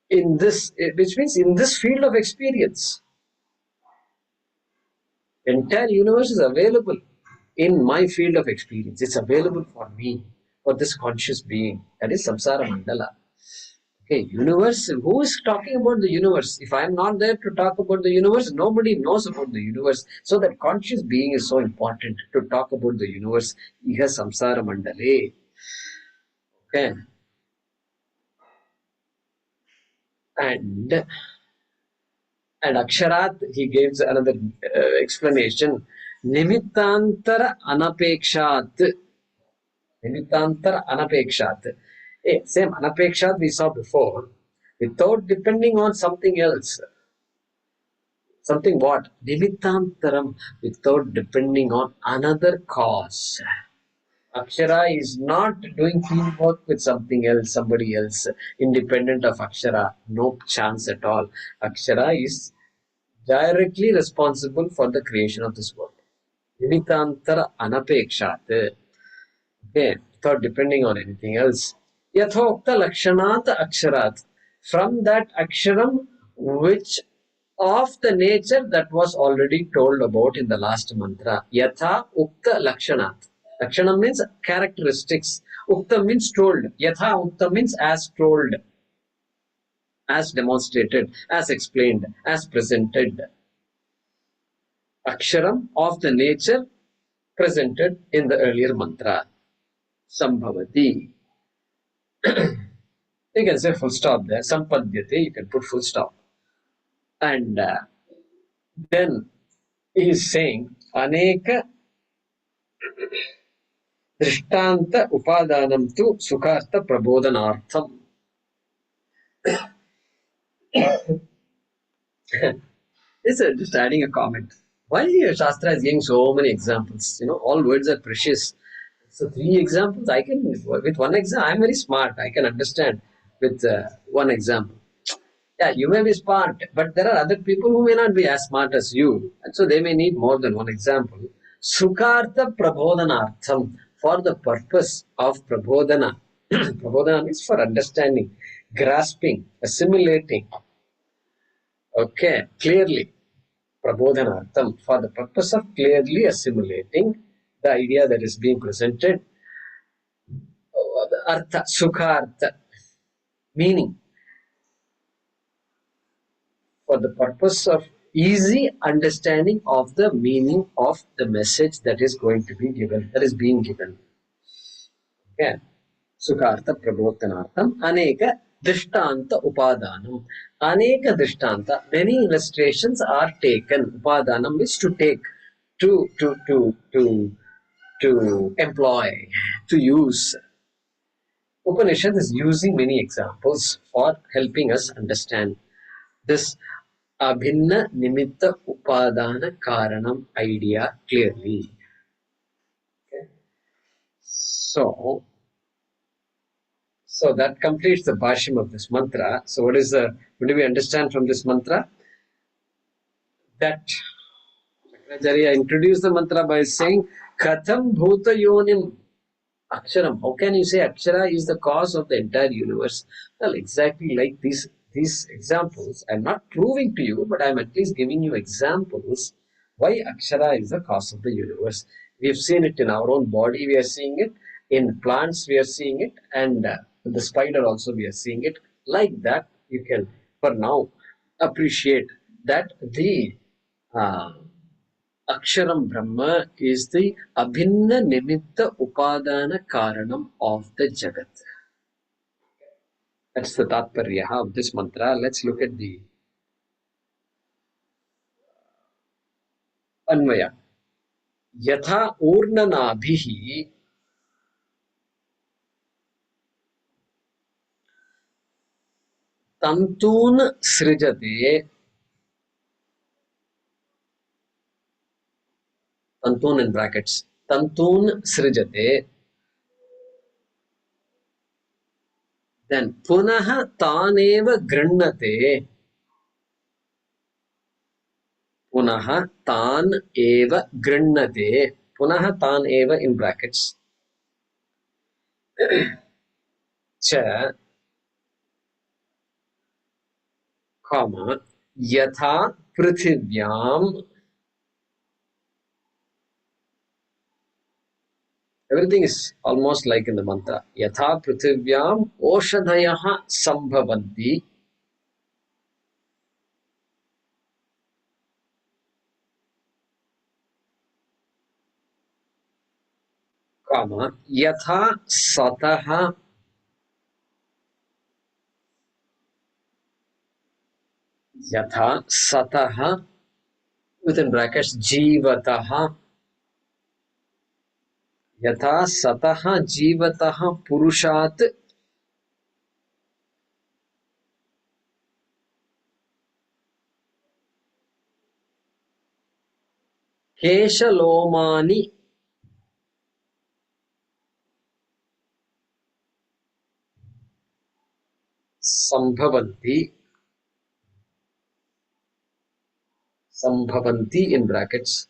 In this, which means in this field of experience. Entire universe is available in my field of experience. It's available for me, for this conscious being. That is samsara mandala. Okay, universe. Who is talking about the universe? If I am not there to talk about the universe, nobody knows about the universe. So that conscious being is so important to talk about the universe. Iha samsara mandale. Okay. And Aksharat, he gives another explanation. Nimitantara anapekshat. Nimittantara anapekshat. Same anapekshat we saw before. Without depending on something else. Something what? Nimittantaram, without depending on another cause. Akshara is not doing teamwork with something else, somebody else, independent of Akshara. No chance at all. Akshara is directly responsible for the creation of this world. Nimitantara anapekshat. Okay, without depending on anything else. Yathokta lakshanat aksharat. From that aksharam, which of the nature that was already told about in the last mantra. Yatha ukta lakshanat. Lakshanam means characteristics. Ukta means told. Yatha ukta means as told, as demonstrated, as explained, as presented. Aksharam of the nature presented in the earlier mantra. Sambhavati. You can say full stop there. Sampadhyate, you can put full stop. And then he is saying, Aneka Drishtanta Upadanam tu Sukhartha Prabodhanartham. It's just adding a comment. Why your Shastra is giving so many examples? All words are precious. So 3 examples, I can, with one example, I'm very smart. I can understand with one example. Yeah, you may be smart, but there are other people who may not be as smart as you. And so they may need more than one example. Sukartha Prabodhanartham, for the purpose of Prabodhana. Prabodhana means for understanding, grasping, assimilating. Okay, clearly. Prabodhanartham, for the purpose of clearly assimilating the idea that is being presented. Artha, Sukhartha, meaning. For the purpose of easy understanding of the meaning of the message that is going to be given, that is being given. Okay. Sukhartha Prabodhanartham, Aneka Drishtanta Upadanam. Aneka Drishtanta, many illustrations are taken. Upadanam means to take, to employ, to use. Upanishad is using many examples for helping us understand this Abhinna Nimitta Upadana Karanam idea clearly. Okay. So that completes the Bhashyam of this mantra. So what do we understand from this mantra? That Acharya introduced the mantra by saying, Katham Bhuta Yonim Aksharam. How can you say Akshara is the cause of the entire universe? Well, exactly like these examples. I'm not proving to you, but I'm at least giving you examples why Akshara is the cause of the universe. We have seen it in our own body, we are seeing it. In plants, we are seeing it. And the spider also, we are seeing it. Like that, you can, for now, appreciate that the Aksharam Brahma is the Abhinna Nimitta Upadana Karanam of the Jagat. That's the Tatparya of this mantra. Let's look at the Anvaya. Yatha Urnanabhihi Tantun Srijate. Tantun in brackets. Tantun Srijate. Then Punaha Taneva Grannate. Punaha Tan Eva Grannate. Punaha Tan Eva in brackets. Cha, comma, Yatha Prithivyam Everything is almost like in the mantra. Yatha prithvivyam oshadhayaha sambhavanti. Kama yatha sataha. Yatha sataha within brackets jivataha. Yatha sataha jivataha purushat keshalomani sambhavanti. Sambhavanti in brackets.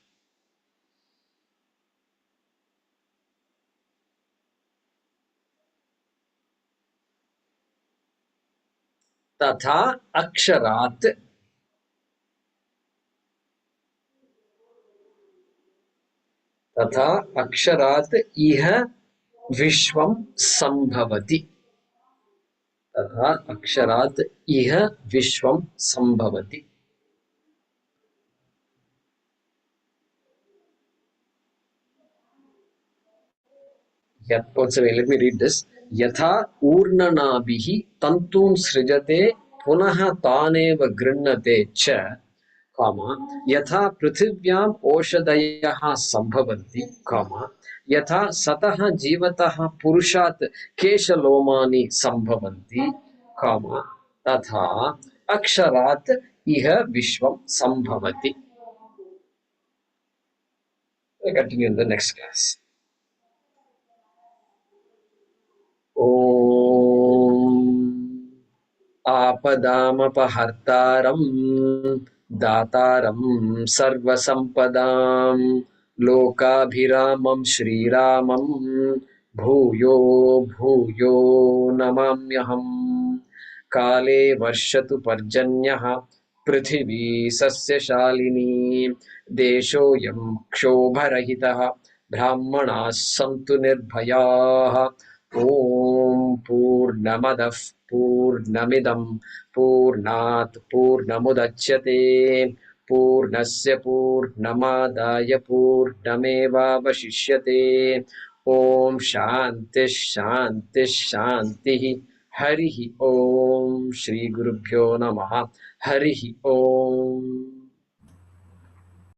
Tatha aksharat. Tatha aksharat iha vishwam sambhavati. Tatha aksharat iha vishwam sambhavati. Once again, let me read this. Yatha urnanabihi tantun srijate punaha taneva grinnate cha, comma, yatha prithvivyam oshadayaha sambhavanti, comma, yatha sataha jivataha purushat keshalomani sambhavanti, comma, tatha aksharat iha vishwam sambhavati. We'll continue in the next class. Om आपदामपहर्तारं दातारं सर्वसम्पदां लोकाभिरामं श्रीरामं भूयो भूयो नमाम्यहम् काले वर्षतु पर्जन्यः पृथिवी सस्यशालिनी देशोऽयं क्षोभरहितः ब्राह्मणाः सन्तु निर्भयाः ॐ पूर्णमदः पूर्णमिदं पूर्णात् पूर्णमुदच्यते पूर्णस्य पूर्णमादाय पूर्णमेवावशिष्यते ॐ शान्तिः शान्तिः शान्तिः हरिः ॐ श्रीगुरुभ्यो नमः हरिः ॐ